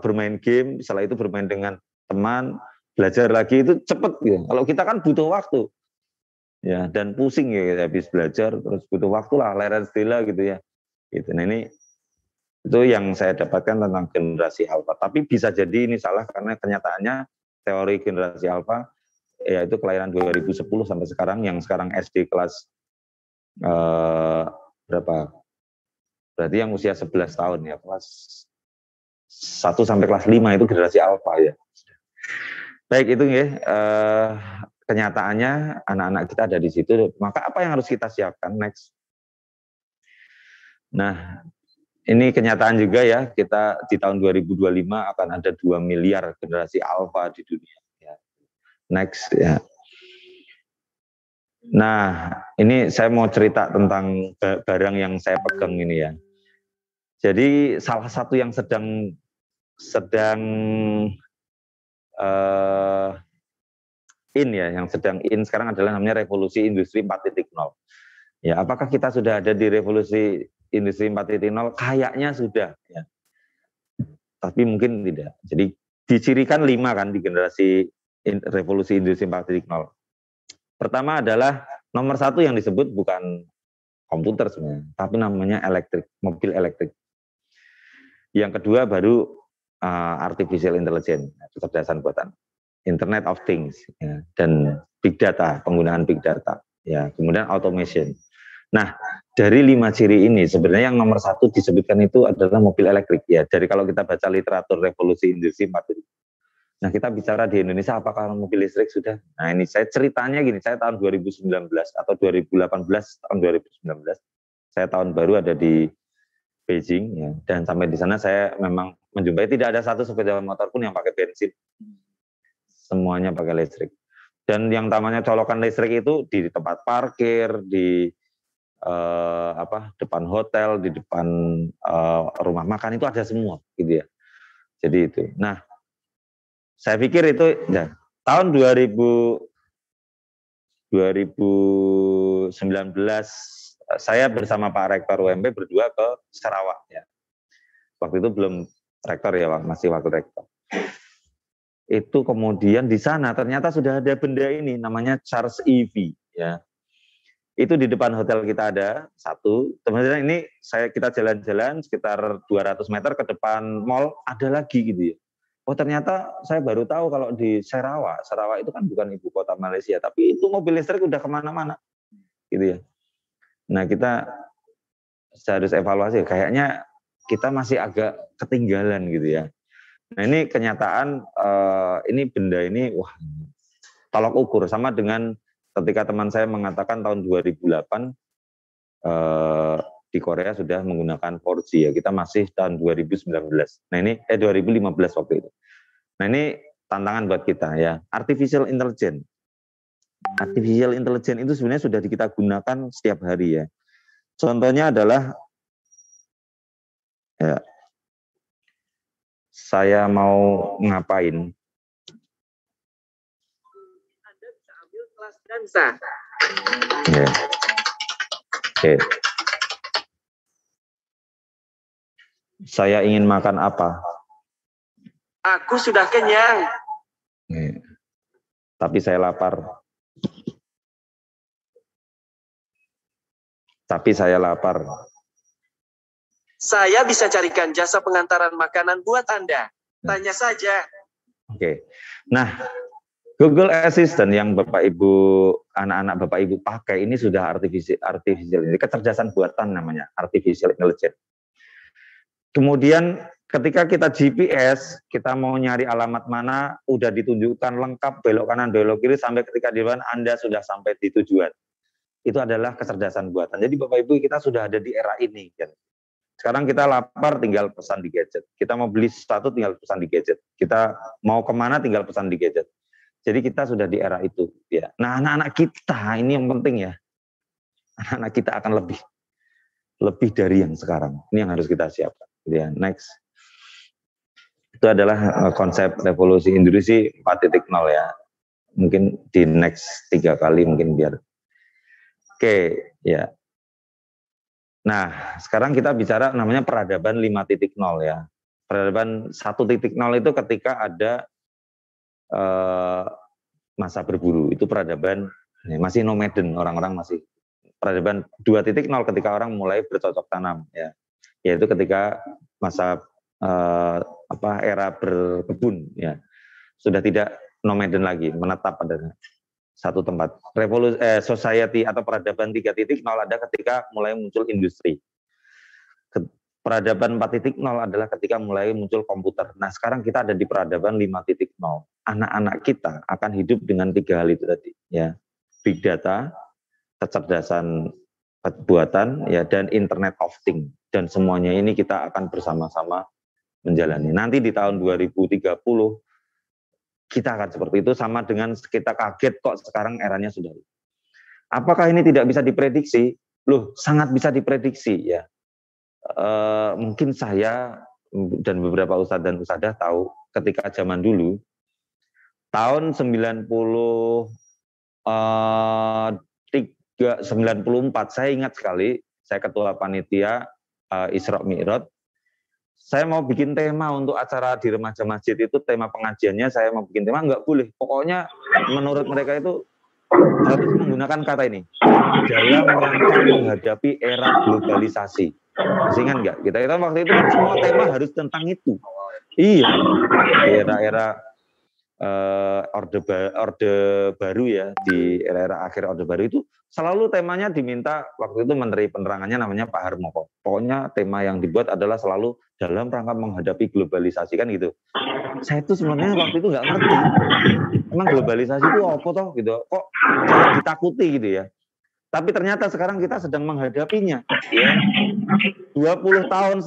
bermain game, setelah itu bermain dengan teman, belajar lagi itu cepet gitu. Kalau kita kan butuh waktu, ya dan pusing ya habis belajar terus butuh waktu lah, leren stila gitu ya. Gitu. Nah ini itu yang saya dapatkan tentang generasi alfa. Tapi bisa jadi ini salah karena kenyataannya teori generasi alfa yaitu kelahiran 2010 sampai sekarang yang sekarang SD kelas berapa? Berarti yang usia 11 tahun ya, kelas 1 sampai kelas 5 itu generasi alfa ya. Baik, itu ya, kenyataannya anak-anak kita ada di situ, maka apa yang harus kita siapkan next? Nah, ini kenyataan juga ya, kita di tahun 2025 akan ada 2 miliar generasi alfa di dunia. Ya. Next ya. Nah, ini saya mau cerita tentang barang yang saya pegang ini ya. Jadi salah satu yang sedang yang sedang in sekarang adalah namanya revolusi industri 4.0. Ya, apakah kita sudah ada di revolusi industri 4.0? Kayaknya sudah ya. Tapi mungkin tidak. Jadi dicirikan 5 kan di generasi revolusi industri 4.0. Pertama adalah nomor 1 yang disebut bukan komputer sebenarnya, tapi namanya mobil elektrik. Yang kedua baru artificial intelligence, kecerdasan buatan, Internet of Things, ya, dan big data, penggunaan big data, ya, kemudian automation. Nah, dari 5 ciri ini sebenarnya yang nomor 1 disebutkan itu adalah mobil elektrik, ya. Dari kalau kita baca literatur revolusi industri 4.0. Nah, kita bicara di Indonesia apakah mobil listrik sudah? Nah, ini saya ceritanya gini, saya tahun 2019 atau 2018, tahun 2019, saya tahun baru ada di Beijing, ya, dan sampai di sana saya memang menjumpai tidak ada satu sepeda motor pun yang pakai bensin, semuanya pakai listrik. Dan yang namanya colokan listrik itu di tempat parkir, di depan hotel, di depan rumah makan itu ada semua, gitu ya. Jadi itu. Nah, saya pikir itu ya, tahun 2019 saya bersama Pak Rektor UMP berdua ke Sarawak ya. Waktu itu belum rektor ya, masih wakil rektor. Itu kemudian di sana ternyata sudah ada benda ini namanya Charge EV ya. Itu di depan hotel kita ada satu. Kemudian ini kita jalan-jalan sekitar 200 meter ke depan mall ada lagi gitu ya. Oh ternyata saya baru tahu kalau di Sarawak itu kan bukan ibu kota Malaysia, tapi itu mobil listrik udah kemana-mana, gitu ya. Nah kita harus evaluasi, kayaknya kita masih agak ketinggalan gitu ya. Nah ini kenyataan, ini benda ini, wah tolak ukur sama dengan ketika teman saya mengatakan tahun 2008 di Korea sudah menggunakan 4G ya, kita masih tahun 2019. Nah ini 2015 waktu itu. Nah ini tantangan buat kita ya. Artificial intelligence itu sebenarnya sudah kita gunakan setiap hari ya. Contohnya adalah ya, saya mau ngapain? Anda bisa ambil kelas dansa. Ya. Oke. Saya ingin makan apa? Aku sudah kenyang. Tapi saya lapar. Saya bisa carikan jasa pengantaran makanan buat Anda. Tanya saja. Oke. Nah, Google Assistant yang Bapak Ibu, anak-anak Bapak Ibu pakai ini sudah artificial ini kecerdasan buatan namanya, artificial intelligence. Kemudian ketika kita GPS, kita mau nyari alamat mana, udah ditunjukkan lengkap, belok kanan, belok kiri, sampai ketika di mana Anda sudah sampai di tujuan. Itu adalah kecerdasan buatan. Jadi Bapak Ibu kita sudah ada di era ini. Kan? Sekarang kita lapar tinggal pesan di gadget. Kita mau beli sesuatu tinggal pesan di gadget. Kita mau kemana tinggal pesan di gadget. Jadi kita sudah di era itu. Ya. Nah anak-anak kita ini yang penting ya. Anak-anak kita akan lebih dari yang sekarang. Ini yang harus kita siapkan. Ya, next. Itu adalah konsep revolusi industri 4.0 ya. Mungkin di next 3 kali mungkin biar. Oke, ya. Nah, sekarang kita bicara namanya peradaban 5.0 ya. Peradaban 1.0 itu ketika ada masa berburu. Itu peradaban masih nomaden, orang-orang masih. Peradaban 2.0 ketika orang mulai bercocok tanam ya. Yaitu ketika masa era berkebun ya, sudah tidak nomaden lagi, menetap pada satu tempat. Society atau peradaban 3.0 ada ketika mulai muncul industri. Peradaban 4.0 adalah ketika mulai muncul komputer. Nah, sekarang kita ada di peradaban 5.0. Anak-anak kita akan hidup dengan 3 hal itu tadi, ya. Big data, kecerdasan buatan, ya, dan Internet of Things. Dan semuanya ini kita akan bersama-sama menjalani. Nanti di tahun 2030 kita akan seperti itu, sama dengan kita kaget kok sekarang eranya sudah. Apakah ini tidak bisa diprediksi? Loh, sangat bisa diprediksi, ya. Mungkin saya dan beberapa ustadz dan ustadzah tahu ketika zaman dulu tahun 94 saya ingat sekali, saya ketua panitia Isra Mi'raj. Saya mau bikin tema untuk acara di remaja masjid itu, tema pengajiannya saya mau bikin tema, nggak boleh, pokoknya menurut mereka itu harus menggunakan kata ini dalam rangka menghadapi era globalisasi. Masih ingat nggak? Kita waktu itu kan semua tema harus tentang itu. Iya, di era-era orde baru, ya, di era-era akhir orde baru itu selalu temanya diminta, waktu itu Menteri Penerangannya namanya Pak Harmoko. Pokoknya tema yang dibuat adalah selalu dalam rangka menghadapi globalisasi, kan gitu. Saya itu sebenarnya waktu itu nggak ngerti, emang globalisasi itu apa toh gitu, kok jangan ditakuti gitu ya. Tapi ternyata sekarang kita sedang menghadapinya, ya. 25 tahun,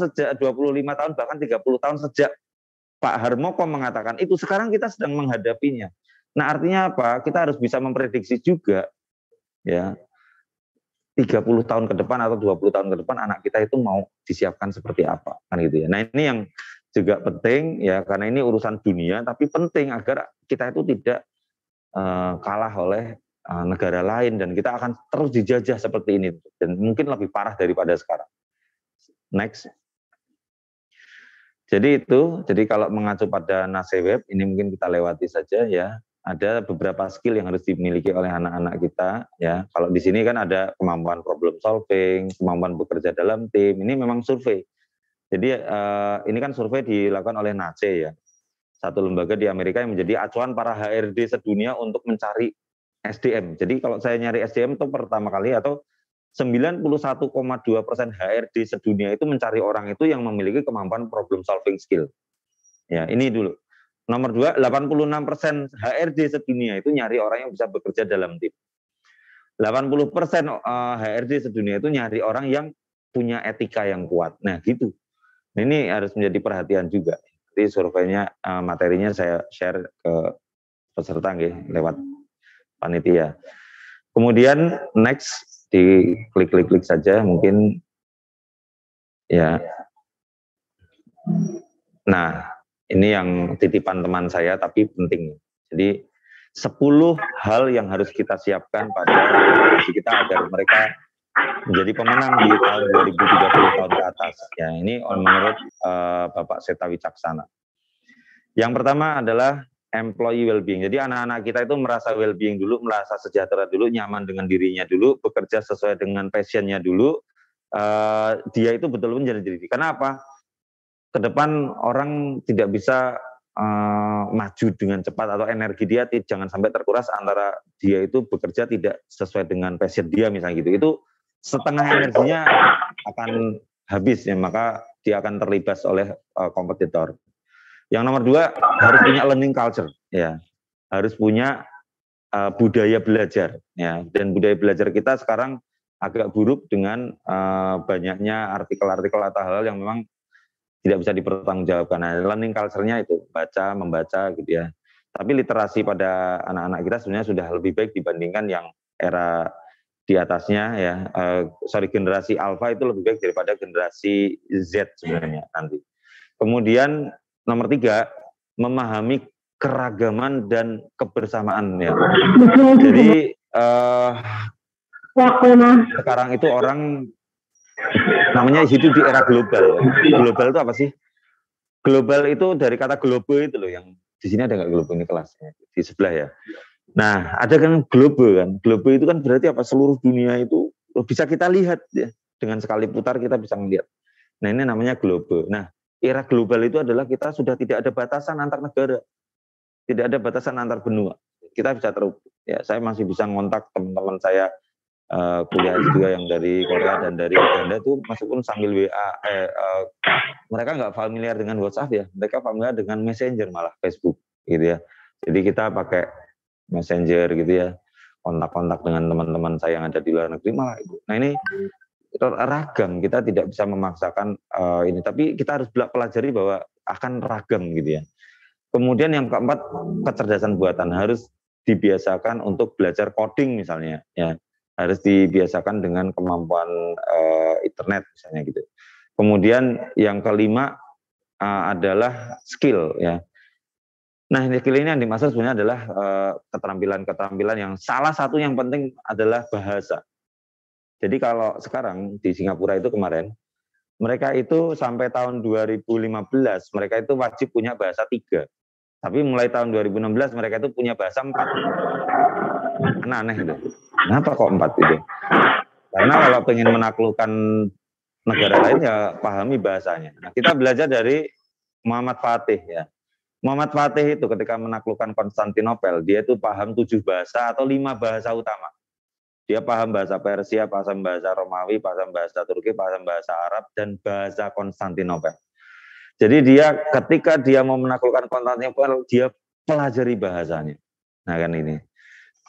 bahkan 30 tahun sejak Pak Harmoko mengatakan itu, sekarang kita sedang menghadapinya. Nah, artinya apa? Kita harus bisa memprediksi juga, ya, 30 tahun ke depan atau 20 tahun ke depan anak kita itu mau disiapkan seperti apa, kan gitu ya. Nah, ini yang juga penting, ya, karena ini urusan dunia, tapi penting agar kita itu tidak kalah oleh negara lain, dan kita akan terus dijajah seperti ini, dan mungkin lebih parah daripada sekarang. Next. Jadi kalau mengacu pada Naseweb, ini mungkin kita lewati saja, ya. Ada beberapa skill yang harus dimiliki oleh anak-anak kita, ya. Kalau di sini kan ada kemampuan problem solving, kemampuan bekerja dalam tim. Ini memang survei. Jadi ini kan survei dilakukan oleh NACE, ya. Satu lembaga di Amerika yang menjadi acuan para HRD sedunia untuk mencari SDM. Jadi kalau saya nyari SDM itu pertama kali, atau 91,2% HRD sedunia itu mencari orang itu yang memiliki kemampuan problem solving skill. Ya, ini dulu. Nomor 2, 86% HRD sedunia itu nyari orang yang bisa bekerja dalam tim. 80% HRD sedunia itu nyari orang yang punya etika yang kuat. Nah, gitu. Ini harus menjadi perhatian juga. Jadi surveinya, materinya saya share ke peserta lewat panitia. Kemudian next, di klik saja mungkin, ya. Nah, ini yang titipan teman saya tapi penting. Jadi 10 hal yang harus kita siapkan pada generasi kita agar mereka menjadi pemenang di tahun 2030 tahun ke atas. Ya, ini menurut Bapak Seta Wicaksana. Yang pertama adalah employee well-being. Jadi anak-anak kita itu merasa well-being dulu, merasa sejahtera dulu, nyaman dengan dirinya dulu, bekerja sesuai dengan passion-nya dulu. Dia itu betul-betul menjadi diri. Kenapa? Ke depan orang tidak bisa maju dengan cepat, atau energi dia jangan sampai terkuras antara dia itu bekerja tidak sesuai dengan passion dia, misalnya gitu. Itu setengah energinya akan habis, ya, maka dia akan terlibas oleh kompetitor. Yang nomor 2, harus punya learning culture, ya, harus punya budaya belajar, ya, dan budaya belajar kita sekarang agak buruk dengan banyaknya artikel-artikel atau hal-hal yang memang tidak bisa dipertanggungjawabkan. Nah, learning culture-nya itu membaca, gitu ya. Tapi literasi pada anak-anak kita sebenarnya sudah lebih baik dibandingkan yang era di atasnya, ya. Generasi Alpha itu lebih baik daripada generasi Z sebenarnya nanti. Kemudian nomor 3, memahami keragaman dan kebersamaan, ya. Jadi sekarang itu orang namanya hidup di era global. Global itu apa sih? Global itu dari kata globe itu loh, yang di sini ada nggak globe ini kelasnya di sebelah, ya. Nah, ada kan globe kan. Globe itu kan berarti apa? Seluruh dunia itu bisa kita lihat, ya. Dengan sekali putar kita bisa melihat. Nah, ini namanya globe. Nah, era global itu adalah kita sudah tidak ada batasan antar negara, tidak ada batasan antar benua. Kita bisa terhubung. Ya, saya masih bisa ngontak teman-teman saya kuliah S2 yang dari Korea dan dari Uganda tuh meskipun sambil WA, mereka nggak familiar dengan WhatsApp ya, mereka familiar dengan Messenger malah Facebook gitu ya. Jadi kita pakai Messenger gitu ya, kontak-kontak dengan teman-teman saya yang ada di luar negeri malah itu. Nah ini ragam, kita tidak bisa memaksakan ini, tapi kita harus pelajari bahwa akan ragam gitu ya. Kemudian yang keempat, kecerdasan buatan harus dibiasakan untuk belajar coding misalnya ya. Harus dibiasakan dengan kemampuan internet misalnya gitu. Kemudian yang kelima adalah skill ya. Nah, skill ini yang dimaksud sebenarnya adalah keterampilan-keterampilan yang salah satu yang penting adalah bahasa. Jadi kalau sekarang di Singapura itu kemarin, mereka itu sampai tahun 2015 mereka itu wajib punya bahasa 3. Tapi mulai tahun 2016 mereka itu punya bahasa 4. Kan aneh itu. Kenapa kok 4 itu? Karena kalau pengen menaklukkan negara lain ya pahami bahasanya. Nah, kita belajar dari Muhammad Fatih ya. Muhammad Fatih itu ketika menaklukkan Konstantinopel, dia itu paham 7 bahasa atau 5 bahasa utama. Dia paham bahasa Persia, paham bahasa Romawi, paham bahasa Turki, paham bahasa Arab, dan bahasa Konstantinopel. Jadi dia ketika dia mau menaklukkan Konstantinopel, dia pelajari bahasanya. Nah kan ini.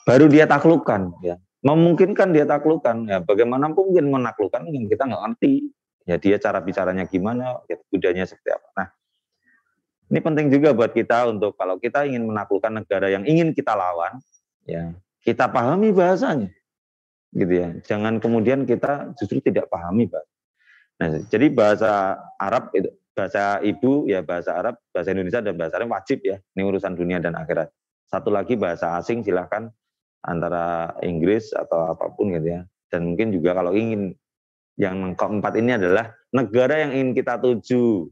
Baru dia taklukkan ya. Memungkinkan dia taklukkan ya, bagaimanapun mungkin menaklukkan yang kita nggak ngerti ya, dia cara bicaranya gimana ya, budayanya seperti apa. Nah ini penting juga buat kita untuk kalau kita ingin menaklukkan negara yang ingin kita lawan ya, kita pahami bahasanya gitu ya, jangan kemudian kita justru tidak pahami bahasa. Nah jadi bahasa Arab itu bahasa ibu ya, bahasa Arab, bahasa Indonesia dan bahasa Arab wajib ya, ini urusan dunia dan akhirat. Satu lagi bahasa asing silahkan antara Inggris atau apapun gitu ya. Dan mungkin juga kalau ingin yang keempat ini adalah negara yang ingin kita tuju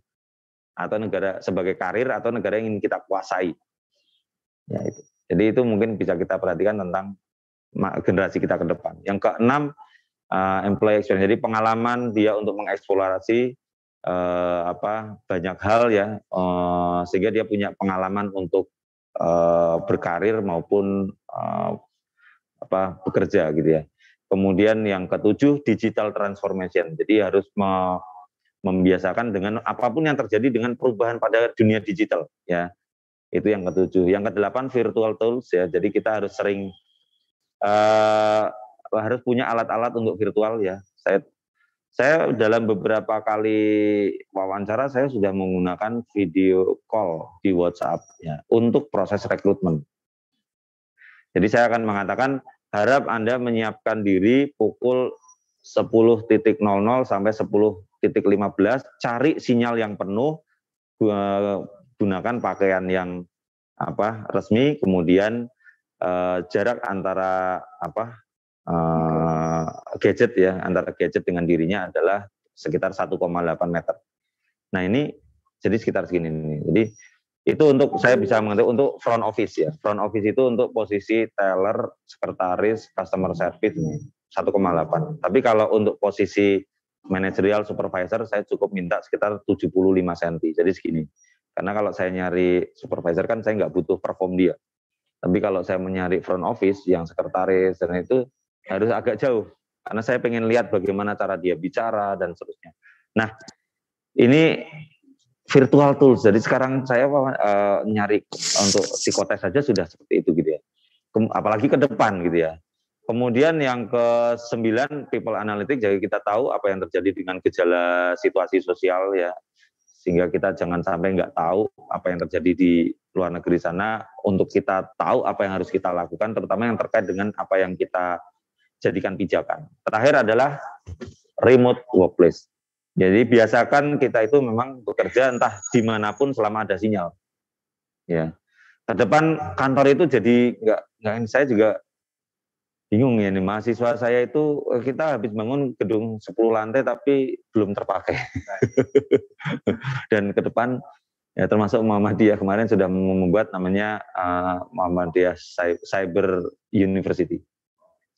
atau negara sebagai karir atau negara yang ingin kita kuasai. Ya itu. Jadi itu mungkin bisa kita perhatikan tentang generasi kita ke depan. Yang keenam, employee experience. Jadi pengalaman dia untuk mengeksplorasi banyak hal ya, sehingga dia punya pengalaman untuk berkarir maupun bekerja gitu ya. Kemudian yang ketujuh, digital transformation. Jadi harus membiasakan dengan apapun yang terjadi dengan perubahan pada dunia digital ya. Itu yang ketujuh. Yang kedelapan, virtual tools ya. Jadi kita harus sering harus punya alat-alat untuk virtual ya. Saya dalam beberapa kali wawancara saya sudah menggunakan video call di WhatsApp ya untuk proses rekrutmen. Jadi saya akan mengatakan harap Anda menyiapkan diri pukul 10.00 sampai 10.15, cari sinyal yang penuh, gunakan pakaian yang resmi, kemudian jarak antara gadget ya, antara gadget dengan dirinya adalah sekitar 1,8 meter. Nah ini jadi sekitar segini nih. Jadi itu untuk saya bisa mengerti untuk front office ya. Front office itu untuk posisi teller, sekretaris, customer service 1,8. Tapi kalau untuk posisi managerial supervisor saya cukup minta sekitar 75 cm. Jadi segini. Karena kalau saya nyari supervisor kan saya nggak butuh perform dia. Tapi kalau saya mencari front office yang sekretaris dan itu harus agak jauh. Karena saya pengen lihat bagaimana cara dia bicara dan seterusnya. Nah, ini virtual tools. Jadi sekarang saya nyari untuk psikotes saja sudah seperti itu gitu ya. Apalagi ke depan gitu ya. Kemudian yang ke-9, people analytics. Jadi kita tahu apa yang terjadi dengan gejala situasi sosial ya. Sehingga kita jangan sampai nggak tahu apa yang terjadi di luar negeri sana. Untuk kita tahu apa yang harus kita lakukan, terutama yang terkait dengan apa yang kita jadikan pijakan. Terakhir adalah remote workplace. Jadi biasakan kita itu memang bekerja entah dimanapun selama ada sinyal. Ya, ke depan kantor itu jadi nggak. Saya juga bingung ya nih, mahasiswa saya itu kita habis bangun gedung 10 lantai tapi belum terpakai. Dan ke depan ya termasuk Muhammadiyah kemarin sudah membuat namanya Muhammadiyah Cyber University.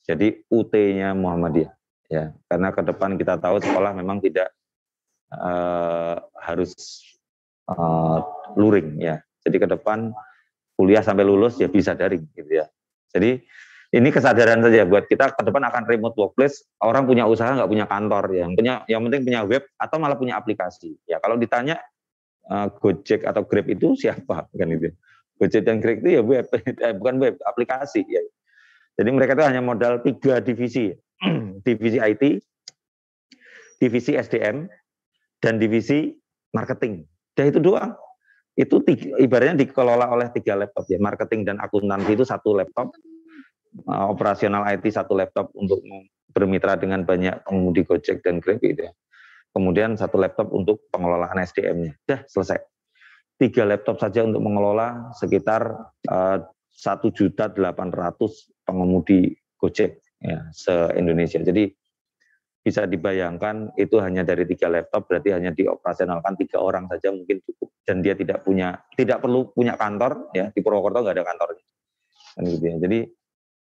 Jadi UT-nya Muhammadiyah ya, karena ke depan kita tahu sekolah memang tidak harus luring ya. Jadi ke depan kuliah sampai lulus ya bisa daring gitu ya. Jadi ini kesadaran saja buat kita ke depan akan remote workplace. Orang punya usaha nggak punya kantor, yang penting punya web atau malah punya aplikasi. Ya kalau ditanya Gojek atau Grab itu siapa kan itu? Gojek dan Grab itu ya web, bukan web, aplikasi. Ya. Jadi mereka itu hanya modal 3 divisi, divisi IT, divisi SDM, dan divisi marketing. Dan itu doang. Itu ibaratnya dikelola oleh 3 laptop ya. Marketing dan akuntansi itu 1 laptop. Operasional IT 1 laptop untuk bermitra dengan banyak pengemudi Gojek dan Grab gitu ya. Kemudian 1 laptop untuk pengelolaan SDM-nya. Dah selesai. 3 laptop saja untuk mengelola sekitar 1.800.000 pengemudi Gojek ya, se-Indonesia. Jadi bisa dibayangkan itu hanya dari 3 laptop berarti hanya dioperasionalkan 3 orang saja mungkin cukup. Dan dia tidak perlu punya kantor ya, di Purwokerto nggak ada kantornya. Kan gitu ya. Jadi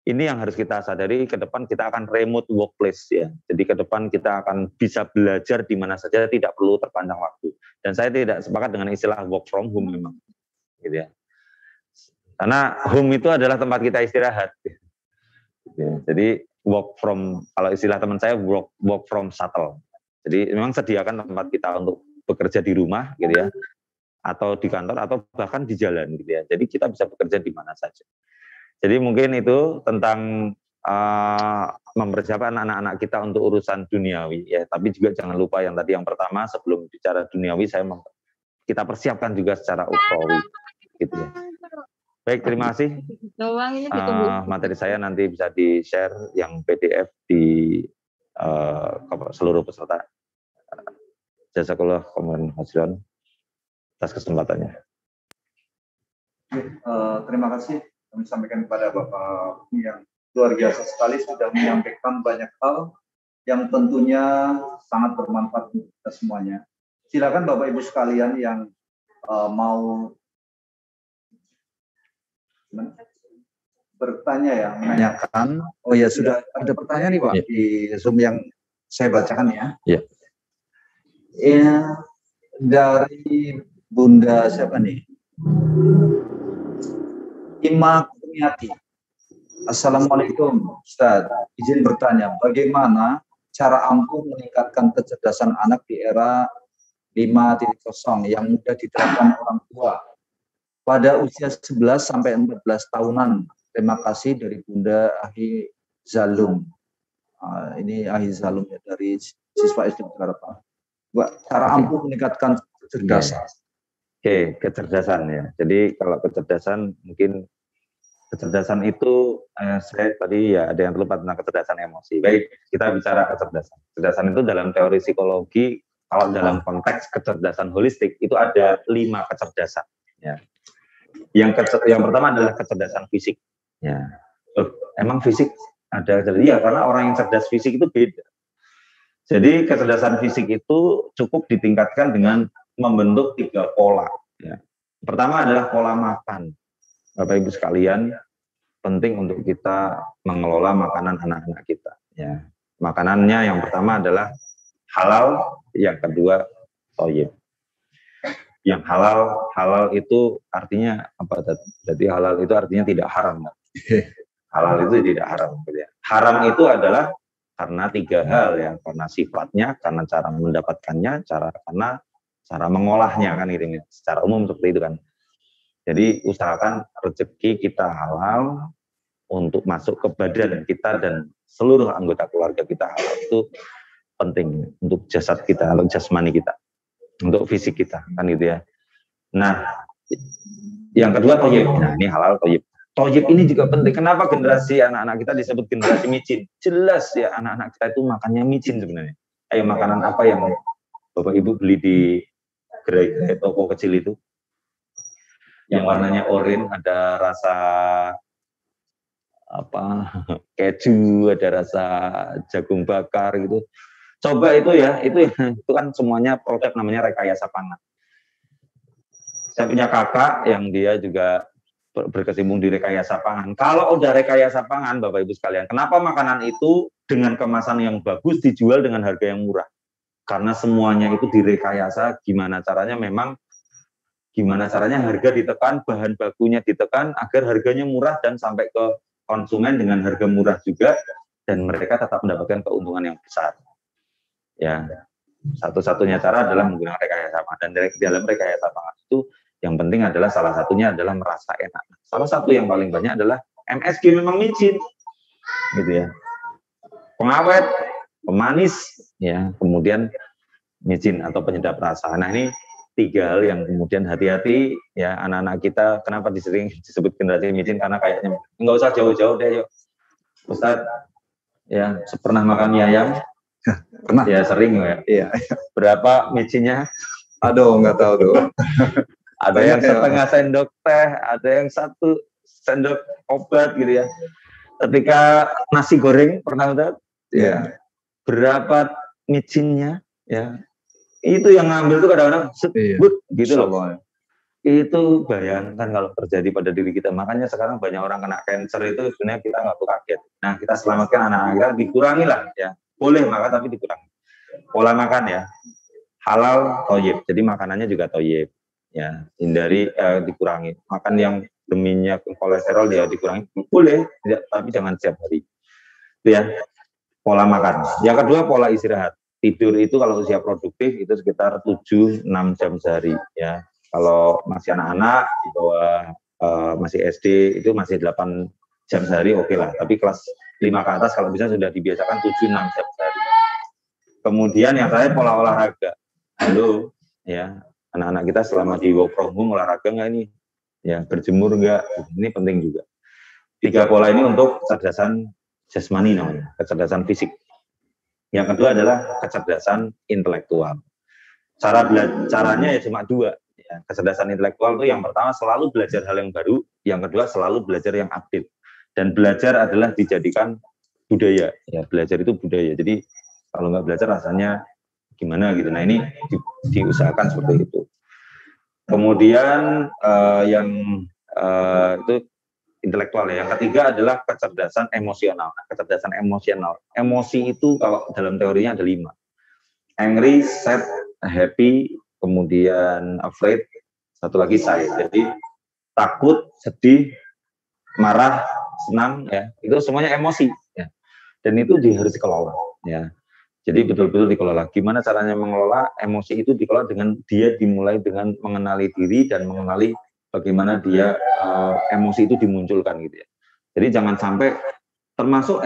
ini yang harus kita sadari, ke depan kita akan remote workplace ya. Jadi ke depan kita akan bisa belajar di mana saja, tidak perlu terpanjang waktu. Dan saya tidak sepakat dengan istilah work from home memang. Gitu ya. Karena home itu adalah tempat kita istirahat. Gitu ya. Jadi kalau istilah teman saya work from shuttle. Jadi memang sediakan tempat kita untuk bekerja di rumah gitu ya. Atau di kantor atau bahkan di jalan gitu ya. Jadi kita bisa bekerja di mana saja. Jadi mungkin itu tentang mempersiapkan anak-anak kita untuk urusan duniawi ya. Tapi juga jangan lupa yang tadi yang pertama sebelum bicara duniawi kita persiapkan juga secara ukhrawi gitu ya. Baik, terima kasih. Materi saya nanti bisa di-share yang PDF di seluruh peserta. Jazakallah khairan khairan atas kesempatannya. Terima kasih. Kami sampaikan kepada Bapak yang luar biasa sekali sudah menyampaikan banyak hal yang tentunya sangat bermanfaat untuk kita semuanya. Silakan Bapak Ibu sekalian yang mau bertanya ya, menanyakan. Oh ya, sudah ada pertanyaan nih Pak di Zoom yang saya bacakan ya. Iya. Ya, dari Bunda siapa nih? Ima Kurniati. Assalamualaikum Ustaz, izin bertanya, bagaimana cara ampuh meningkatkan kecerdasan anak di era 5.0 yang mudah diterapkan orang tua pada usia 11 sampai 14 tahunan? Terima kasih dari Bunda Ahi Zalum. Ini Ahi Zalum ya, dari siswa SD Harapan. Cara ampuh meningkatkan kecerdasan. Oke, kecerdasan ya. Jadi kalau kecerdasan mungkin kecerdasan itu saya tadi ya ada yang terlupa tentang kecerdasan emosi. Baik, kita bicara kecerdasan. Kecerdasan itu dalam teori psikologi, kalau dalam konteks kecerdasan holistik itu ada 5 kecerdasan. Ya. Yang pertama adalah kecerdasan fisik. Ya. Emang fisik ada kecerdasan? Iya, karena orang yang cerdas fisik itu beda. Jadi kecerdasan fisik itu cukup ditingkatkan dengan membentuk 3 pola. Ya. Pertama adalah pola makan. Bapak Ibu sekalian, penting untuk kita mengelola makanan anak-anak kita. Ya. Makanannya yang pertama adalah halal, yang kedua thayyib. Yang halal itu artinya apa? Jadi halal itu artinya tidak haram. Halal itu tidak haram. Haram itu adalah karena 3 hal ya, karena sifatnya, karena cara mendapatkannya, karena cara mengolahnya kan gitu, secara umum seperti itu kan. Jadi usahakan rezeki kita halal untuk masuk ke badan kita dan seluruh anggota keluarga kita halal, itu penting untuk jasad kita, untuk jasmani kita, untuk fisik kita kan gitu ya. Nah, yang kedua thayyib. Nah, ini halal thayyib. Thayyib ini juga penting. Kenapa generasi anak-anak kita disebut generasi micin? Jelas ya, anak-anak kita itu makannya micin sebenarnya. Ayo, makanan apa yang Bapak Ibu beli di gerai toko kecil itu? Yang warnanya oranye, ada rasa keju, ada rasa jagung bakar gitu. Coba itu ya, itu kan semuanya produk namanya rekayasa pangan. Saya punya kakak yang dia juga berkecimpung di rekayasa pangan. Kalau udah rekayasa pangan, Bapak Ibu sekalian, kenapa makanan itu dengan kemasan yang bagus dijual dengan harga yang murah? Karena semuanya itu direkayasa, gimana caranya harga ditekan, bahan bakunya ditekan agar harganya murah dan sampai ke konsumen dengan harga murah juga, dan mereka tetap mendapatkan keuntungan yang besar. Ya, satu-satunya cara adalah menggunakan rekayasa pangan, dan dari dalam rekayasa pangan itu yang penting adalah salah satunya adalah merasa enak. Salah satu yang paling banyak adalah MSG, memang micin, gitu ya. Pengawet, pemanis, ya, kemudian micin atau penyedap rasa. Nah, ini 3 hal yang kemudian hati-hati ya anak-anak kita. Kenapa disering disebut generasi micin? Karena kayaknya nggak usah jauh-jauh deh, yuk Ustadz, ya pernah makan mie ayam? Pernah. Ya sering ya. Iya. Berapa micinnya? Aduh, nggak tahu tuh. Ada yang setengah sendok teh, ada yang 1 sendok obat gitu ya. Ketika nasi goreng pernah Ustadz? Iya. Berapa micinnya? Ya. Itu yang ngambil tuh kadang-kadang sebut gitu loh. Itu bayangkan kalau terjadi pada diri kita. Makanya sekarang banyak orang kena cancer itu sebenarnya kita nggak perlu kaget. Nah, kita selamatkan anak-anak kita, dikurangi lah ya. Boleh makan tapi dikurangi. Pola makan ya. Halal, toyib. Jadi makanannya juga toyib. Ya, hindari dikurangi. Makan yang berminyak, kolesterol ya dikurangi. Boleh, tapi jangan setiap hari. Itu ya. Pola makan. Yang kedua, pola istirahat. Tidur itu kalau usia produktif itu sekitar 7-6 jam sehari ya. Kalau masih anak-anak di bawah masih SD itu masih 8 jam sehari oke lah. Tapi kelas 5 ke atas kalau bisa sudah dibiasakan 7-6 jam sehari. Kemudian yang terakhir pola olahraga. Halo ya, anak-anak kita selama di work from home olahraga nggak ini? Ya, berjemur nggak? Ini penting juga. 3 pola ini untuk kecerdasan jasmani namanya, kecerdasan fisik. Yang kedua adalah kecerdasan intelektual. Caranya ya cuma 2. Ya. Kecerdasan intelektual itu yang pertama selalu belajar hal yang baru, yang kedua selalu belajar yang update. Dan belajar adalah dijadikan budaya. Ya, belajar itu budaya. Jadi kalau nggak belajar rasanya gimana gitu. Nah ini diusahakan seperti itu. Kemudian itu intelektual ya. Yang ketiga adalah kecerdasan emosional. Kecerdasan emosional. Emosi itu kalau dalam teorinya ada 5. Angry, sad, happy, kemudian afraid, satu lagi shy. Jadi takut, sedih, marah, senang ya. Itu semuanya emosi ya. Dan itu harus dikelola ya. Jadi betul-betul dikelola. Gimana caranya mengelola emosi itu? Dikelola dengan dia dimulai dengan mengenali diri dan mengenali bagaimana dia emosi itu dimunculkan gitu ya. Jadi jangan sampai termasuk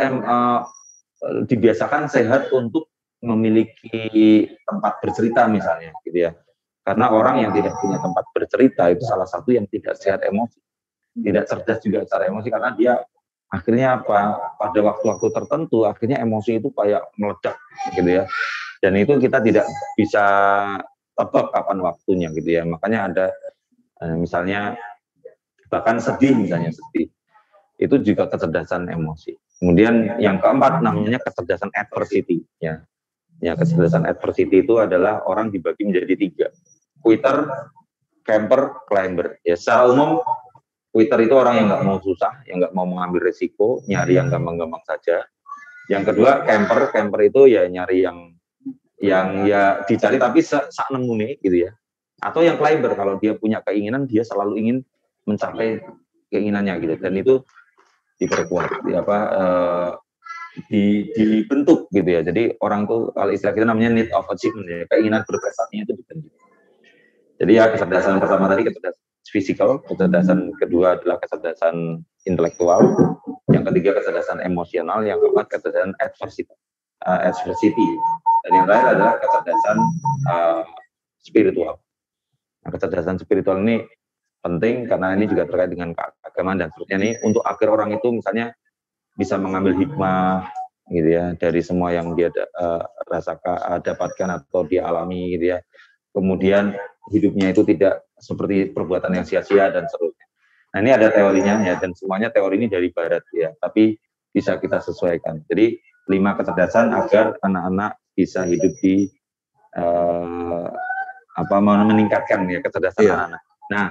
dibiasakan sehat untuk memiliki tempat bercerita misalnya gitu ya. Karena orang yang tidak punya tempat bercerita itu salah satu yang tidak sehat emosi. Tidak cerdas juga secara emosi karena dia akhirnya apa? Pada waktu-waktu tertentu akhirnya emosi itu kayak meledak gitu ya. Dan itu kita tidak bisa tebak kapan waktunya gitu ya. Makanya ada misalnya bahkan sedih misalnya sedih itu juga kecerdasan emosi. Kemudian yang keempat namanya kecerdasan adversity ya. Ya kecerdasan adversity itu adalah orang dibagi menjadi 3. Quitter, camper, climber. Ya secara umum quitter itu orang yang nggak mau susah, yang nggak mau mengambil risiko, nyari yang gampang-gampang saja. Yang kedua camper itu ya nyari yang ya dicari tapi sak nemune gitu ya. Atau yang climber kalau dia punya keinginan dia selalu ingin mencapai keinginannya gitu, dan itu diperkuat dibentuk gitu ya. Jadi orang tuh kalau istilah kita namanya need of achievement ya, keinginan berprestasinya itu dibentuk. Jadi ya kecerdasan pertama tadi kecerdasan physical, kecerdasan kedua adalah kecerdasan intelektual, yang ketiga kecerdasan emosional, yang keempat kecerdasan adversity, dan yang terakhir adalah kecerdasan spiritual. Nah, kecerdasan spiritual ini penting karena ini juga terkait dengan keagamaan dan seterusnya nih, untuk agar orang itu misalnya bisa mengambil hikmah gitu ya dari semua yang dia dapatkan atau dia alami gitu ya. Kemudian hidupnya itu tidak seperti perbuatan yang sia-sia dan seterusnya. Nah ini ada teorinya ya, dan semuanya teori ini dari barat ya, tapi bisa kita sesuaikan. Jadi 5 kecerdasan agar anak-anak bisa hidup di meningkatkan ya kecerdasan anak-anak. Nah,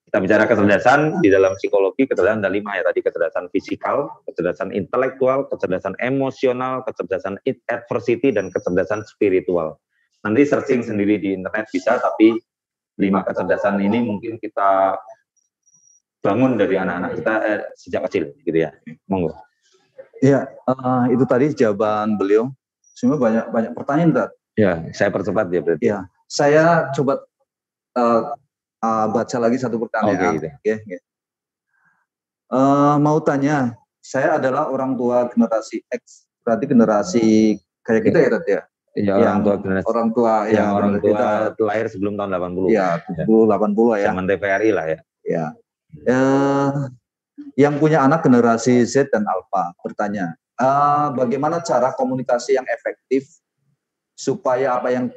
kita bicara kecerdasan di dalam psikologi, kecerdasan ada 5 ya tadi: kecerdasan fisikal, kecerdasan intelektual, kecerdasan emosional, kecerdasan adversity, dan kecerdasan spiritual. Nanti searching sendiri di internet bisa, tapi 5 kecerdasan ini mungkin kita bangun dari anak-anak kita sejak kecil gitu ya. Monggo. Iya, itu tadi jawaban beliau. Sebenarnya banyak pertanyaan, Dad. Ya, saya percepat ya berarti. Ya, saya coba baca lagi satu pertanyaan. Oke, gitu. Mau tanya, saya adalah orang tua generasi X, berarti generasi kayak kita ya, Dad ya? Iya, orang tua kita lahir sebelum tahun 80. Iya, 80 ya. Zaman TVRI lah ya. Ya. Yang punya anak generasi Z dan Alpha bertanya, bagaimana cara komunikasi yang efektif supaya apa yang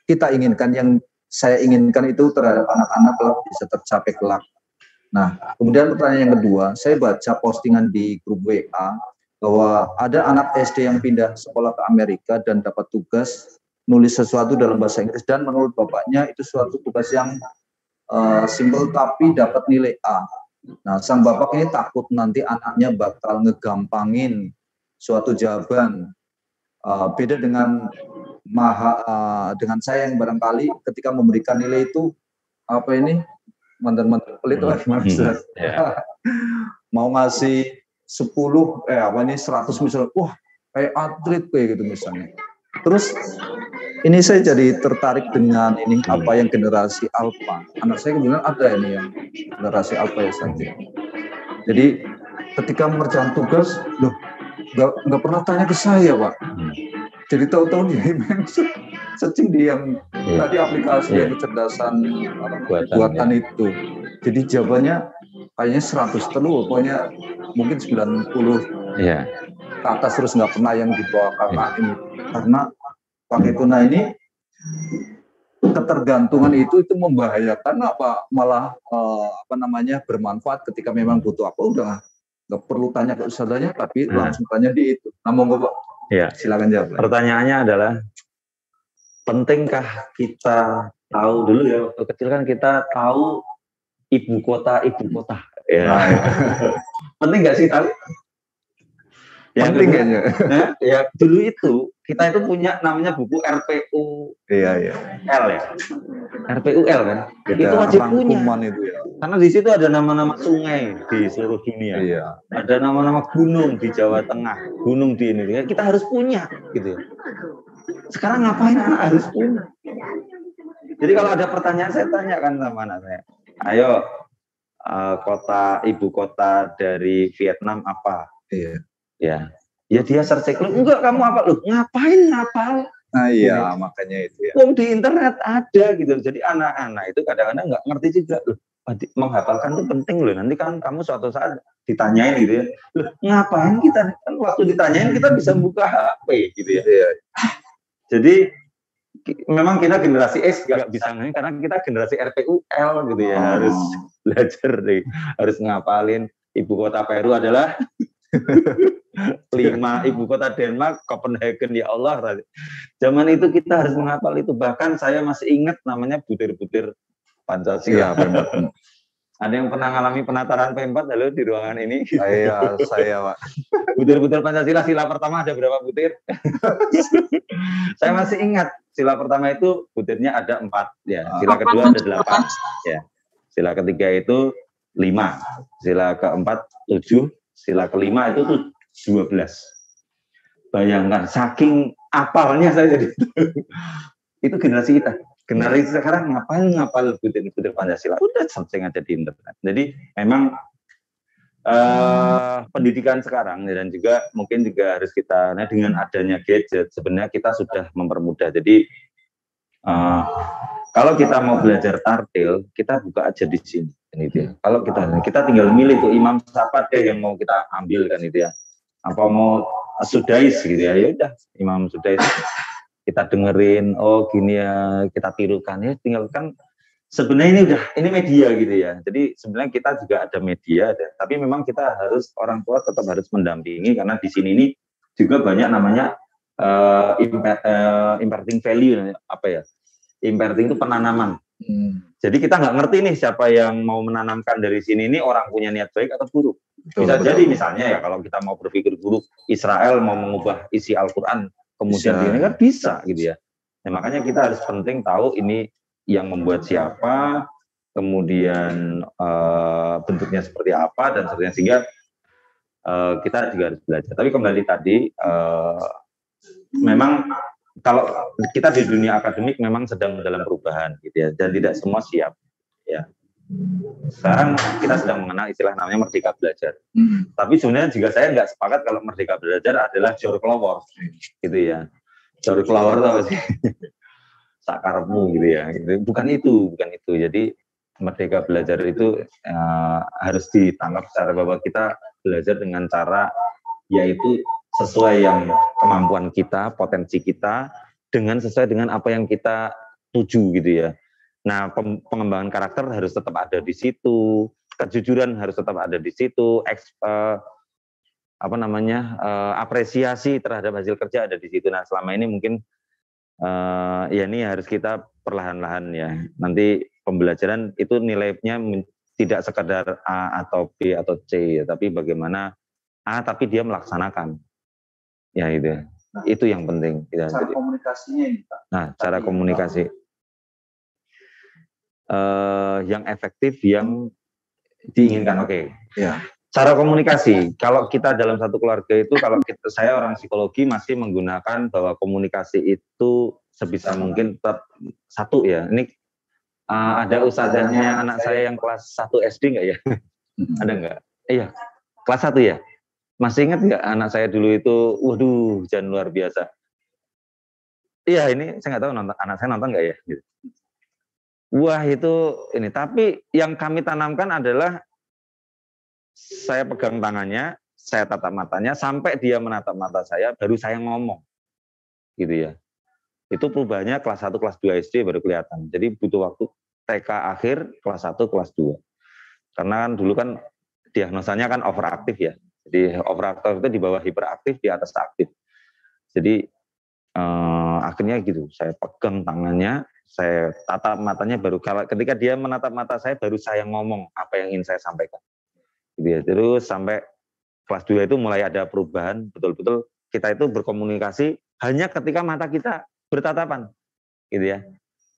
kita inginkan, yang saya inginkan itu terhadap anak-anak bisa tercapai kelak. Nah, kemudian pertanyaan yang kedua, saya baca postingan di grup WA bahwa ada anak SD yang pindah sekolah ke Amerika dan dapat tugas nulis sesuatu dalam bahasa Inggris, dan menurut bapaknya itu suatu tugas yang simpel tapi dapat nilai A. Nah, sang bapak ini takut nanti anaknya bakal ngegampangin suatu jawaban. Beda dengan dengan saya yang barangkali ketika memberikan nilai itu mantan pelit lah gimana Ustaz. Mau ngasih 100 misalnya, wah kayak atlet kayak gitu misalnya. Terus ini saya jadi tertarik dengan ini apa yang generasi Alpha. Anak saya kebetulan ada ini yang generasi Alpha ya Ustaz. Jadi ketika mengerjakan tugas, loh nggak pernah tanya ke saya Pak. Jadi tahu-tahu dia memang searching di yang tadi aplikasi yang kecerdasan buatan itu. Jadi jawabannya kayaknya 100 terus, pokoknya mungkin 90 ke atas, terus nggak pernah yang di bawah karena ini. Karena pakai tuna ini ketergantungan itu membahayakan apa malah bermanfaat ketika memang butuh apa udah nggak perlu tanya ke ustadznya tapi langsung tanya di itu. Nah, monggo Pak. Ya, silakan jawab. Pertanyaannya adalah, pentingkah kita tahu dulu ya, waktu kecil kan kita tahu ibu kota. Ya. Penting nggak sih tahu? Ya, penting kayaknya. Ya, dulu itu kita itu punya namanya buku RPU. Iya. L ya. RPUL kan. Itu wajib punya. Itu ya. Karena di situ ada nama-nama sungai di seluruh dunia. Iya. Ada nama-nama gunung di Jawa Tengah, gunung di Indonesia. Kita harus punya gitu. Sekarang ngapain anak harus punya? Jadi kalau ada pertanyaan saya tanyakan sama anak saya. Ayo, ibu kota dari Vietnam apa? Iya. Ya dia search lu, enggak kamu apa lu? Ngapain ngapal? Nah iya, makanya itu ya. Di internet ada gitu. Jadi anak-anak itu kadang-kadang nggak ngerti juga loh. Menghafalkan itu penting loh. Nanti kan kamu suatu saat ditanyain gitu ya. Loh, ngapain kita? Kan waktu ditanyain kita bisa buka HP gitu ya. Iya. Jadi memang kita generasi X nggak bisa ngerti karena kita generasi RPUL gitu ya. Harus belajar deh. Harus ngapalin ibu kota Peru adalah 5, ibu kota Denmark, Copenhagen, ya Allah. Zaman itu kita harus menghafal itu. Bahkan saya masih ingat namanya butir-butir Pancasila. Iya, ada yang pernah ngalami penataran P4 halo di ruangan ini? Saya Pak. Butir-butir Pancasila, sila pertama ada berapa butir? Saya masih ingat, sila pertama itu butirnya ada 4. Ya. Sila kedua ada 8. Ya. Sila ketiga itu 5. Sila keempat 7. Sila kelima itu tuh 12. Bayangkan, saking apalnya saya jadi. Itu generasi kita. Generasi sekarang ngapal butir-butir Pancasila. Udah searching aja di internet. Jadi memang pendidikan sekarang dan juga mungkin juga harus kita, dengan adanya gadget, sebenarnya kita sudah mempermudah. Jadi kalau kita mau belajar tartil, kita buka aja di sini. Gitu ya. Kalau kita tinggal milih tuh imam siapa deh yang mau kita ambil kan itu ya. Apa mau Sudais gitu ya. Ya udah Imam Sudais kita dengerin, oh gini ya, kita tirukan ya, tinggal kan sebenarnya ini media gitu ya. Jadi sebenarnya kita juga ada media tapi memang kita harus, orang tua tetap harus mendampingi karena di sini ini juga banyak namanya imparting value apa ya? Imparting itu penanaman. Jadi kita nggak ngerti nih siapa yang mau menanamkan dari sini ini orang punya niat baik atau buruk. Bisa jadi misalnya ya kalau kita mau berpikir buruk, Israel mau mengubah isi Al-Quran kemudian ini kan bisa gitu ya. Nah, makanya kita harus penting tahu ini yang membuat siapa, kemudian bentuknya seperti apa dan seterusnya, sehingga kita juga harus belajar. Tapi kembali tadi, memang kalau kita di dunia akademik memang sedang dalam perubahan gitu ya, dan tidak semua siap ya. Sekarang kita sedang mengenal istilah namanya merdeka belajar. Tapi sebenarnya juga saya nggak sepakat kalau merdeka belajar adalah jor kelawar gitu ya. Jor kelawar itu apa sih? Sakarmu gitu ya. Bukan itu. Jadi merdeka belajar itu harus ditangkap secara bahwa kita belajar dengan cara yaitu sesuai yang kemampuan kita, potensi kita, dengan sesuai dengan apa yang kita tuju gitu ya. Nah, pengembangan karakter harus tetap ada di situ, kejujuran harus tetap ada di situ, apresiasi terhadap hasil kerja ada di situ. Nah, selama ini mungkin ya ini harus kita perlahan-lahan ya. Nanti pembelajaran itu nilainya tidak sekedar A atau B atau C ya, tapi bagaimana A tapi dia melaksanakan. Ya itu. Itu yang penting. Ya, cara komunikasinya ini, Pak. Nah, cara komunikasi yang efektif, yang diinginkan. Oke. Ya. Cara komunikasi, kalau kita dalam satu keluarga itu, kalau saya orang psikologi masih menggunakan bahwa komunikasi itu sebisa mungkin tetap satu ya. Ini ada ustazahnya anak saya yang kelas 1 SD nggak ya? Ada nggak? Iya, kelas 1 ya. Masih ingat nggak anak saya dulu itu, waduh, jangan luar biasa. Iya, ini saya nggak tahu anak saya nonton nggak ya. Gitu. Wah itu ini, tapi yang kami tanamkan adalah saya pegang tangannya, saya tatap matanya, sampai dia menatap mata saya, baru saya ngomong, gitu ya. Itu perubahannya kelas 1, kelas 2 SD baru kelihatan. Jadi butuh waktu TK akhir, kelas 1, kelas 2. Karena kan dulu kan diagnosanya kan overaktif ya. Jadi overaktif itu di bawah hiperaktif, di atas aktif. Jadi akhirnya gitu, saya pegang tangannya, saya tatap matanya, baru ketika dia menatap mata saya, baru saya ngomong apa yang ingin saya sampaikan. Gitu ya. Terus sampai kelas 2 itu mulai ada perubahan, betul-betul kita itu berkomunikasi hanya ketika mata kita bertatapan, gitu ya.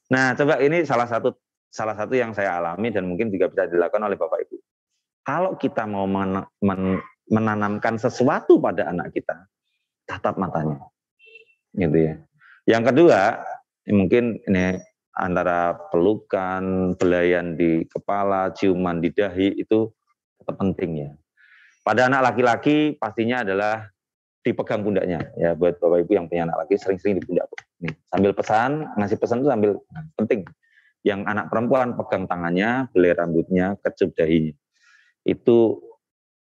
Nah, coba ini salah satu yang saya alami dan mungkin juga bisa dilakukan oleh Bapak Ibu. Kalau kita mau menanamkan sesuatu pada anak kita, tatap matanya, gitu ya. Yang kedua, mungkin ini antara pelukan, belayan di kepala, ciuman di dahi itu tetap penting ya. Pada anak laki-laki pastinya adalah dipegang pundaknya ya, buat Bapak Ibu yang punya anak laki sering-sering di pundak. Nih, sambil ngasih pesan itu sambil penting. Yang anak perempuan pegang tangannya, belai rambutnya, kecup dahinya. Itu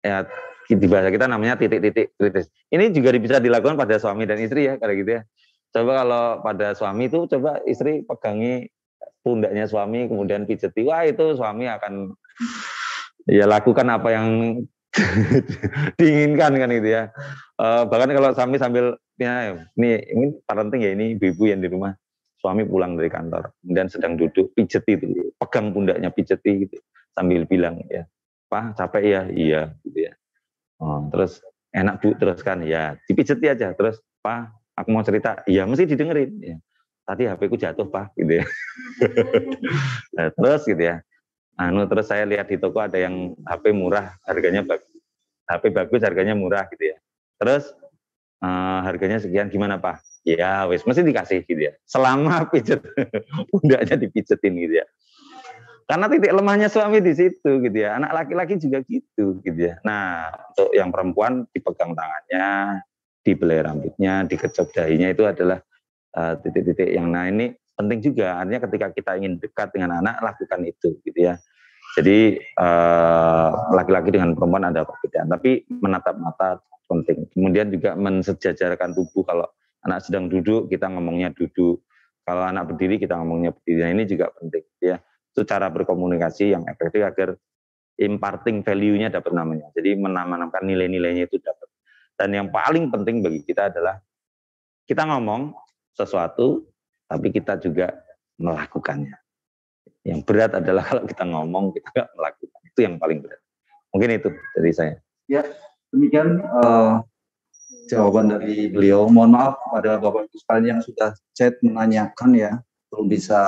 ya di bahasa kita namanya titik-titik kritis. Ini juga bisa dilakukan pada suami dan istri ya, kayak gitu ya. Coba kalau pada suami itu coba istri pegangi pundaknya suami kemudian pijeti, wah itu suami akan ya lakukan apa yang diinginkan kan gitu ya. Bahkan kalau suami sambil ya, ini parenting ya, ini ibu-ibu yang di rumah, suami pulang dari kantor dan sedang duduk, pijeti itu, pegang pundaknya pijeti gitu, sambil bilang ya, Pak capek ya, iya gitu ya. Terus enak Bu, terus kan ya dipijeti aja, terus Pak aku mau cerita, iya mesti didengerin ya. Tadi HP ku jatuh Pak gitu ya. Nah, terus gitu ya. Terus saya lihat di toko ada yang HP murah, harganya bagus. HP bagus, harganya murah gitu ya. Terus harganya sekian, gimana Pak? Ya wes, mesti dikasih gitu ya. Selama pijet pundaknya dipijetin gitu ya. Karena titik lemahnya suami di situ gitu ya. Anak laki-laki juga gitu ya. Nah, untuk yang perempuan dipegang tangannya, dibelai rambutnya, dikecup dahinya, itu adalah titik-titik yang ini penting juga. Artinya ketika kita ingin dekat dengan anak, lakukan itu gitu ya. Jadi laki-laki dengan perempuan ada perbedaan, tapi menatap mata penting. Kemudian juga mensejajarkan tubuh. Kalau anak sedang duduk, kita ngomongnya duduk. Kalau anak berdiri, kita ngomongnya berdiri. Nah, ini juga penting ya. Itu cara berkomunikasi yang efektif agar imparting value-nya dapat namanya. Jadi menanamkan nilai-nilainya itu dapat. Dan yang paling penting bagi kita adalah kita ngomong sesuatu, tapi kita juga melakukannya. Yang berat adalah kalau kita ngomong, kita nggak melakukan. Itu yang paling berat. Mungkin itu dari saya. Ya, demikian jawaban dari beliau. Mohon maaf pada Bapak Ibu sekalian yang sudah chat menanyakan ya, belum bisa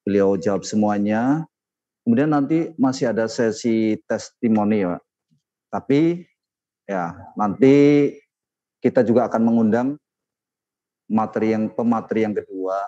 beliau jawab semuanya. Kemudian nanti masih ada sesi testimoni ya Pak. Tapi ya nanti kita juga akan mengundang pemateri yang kedua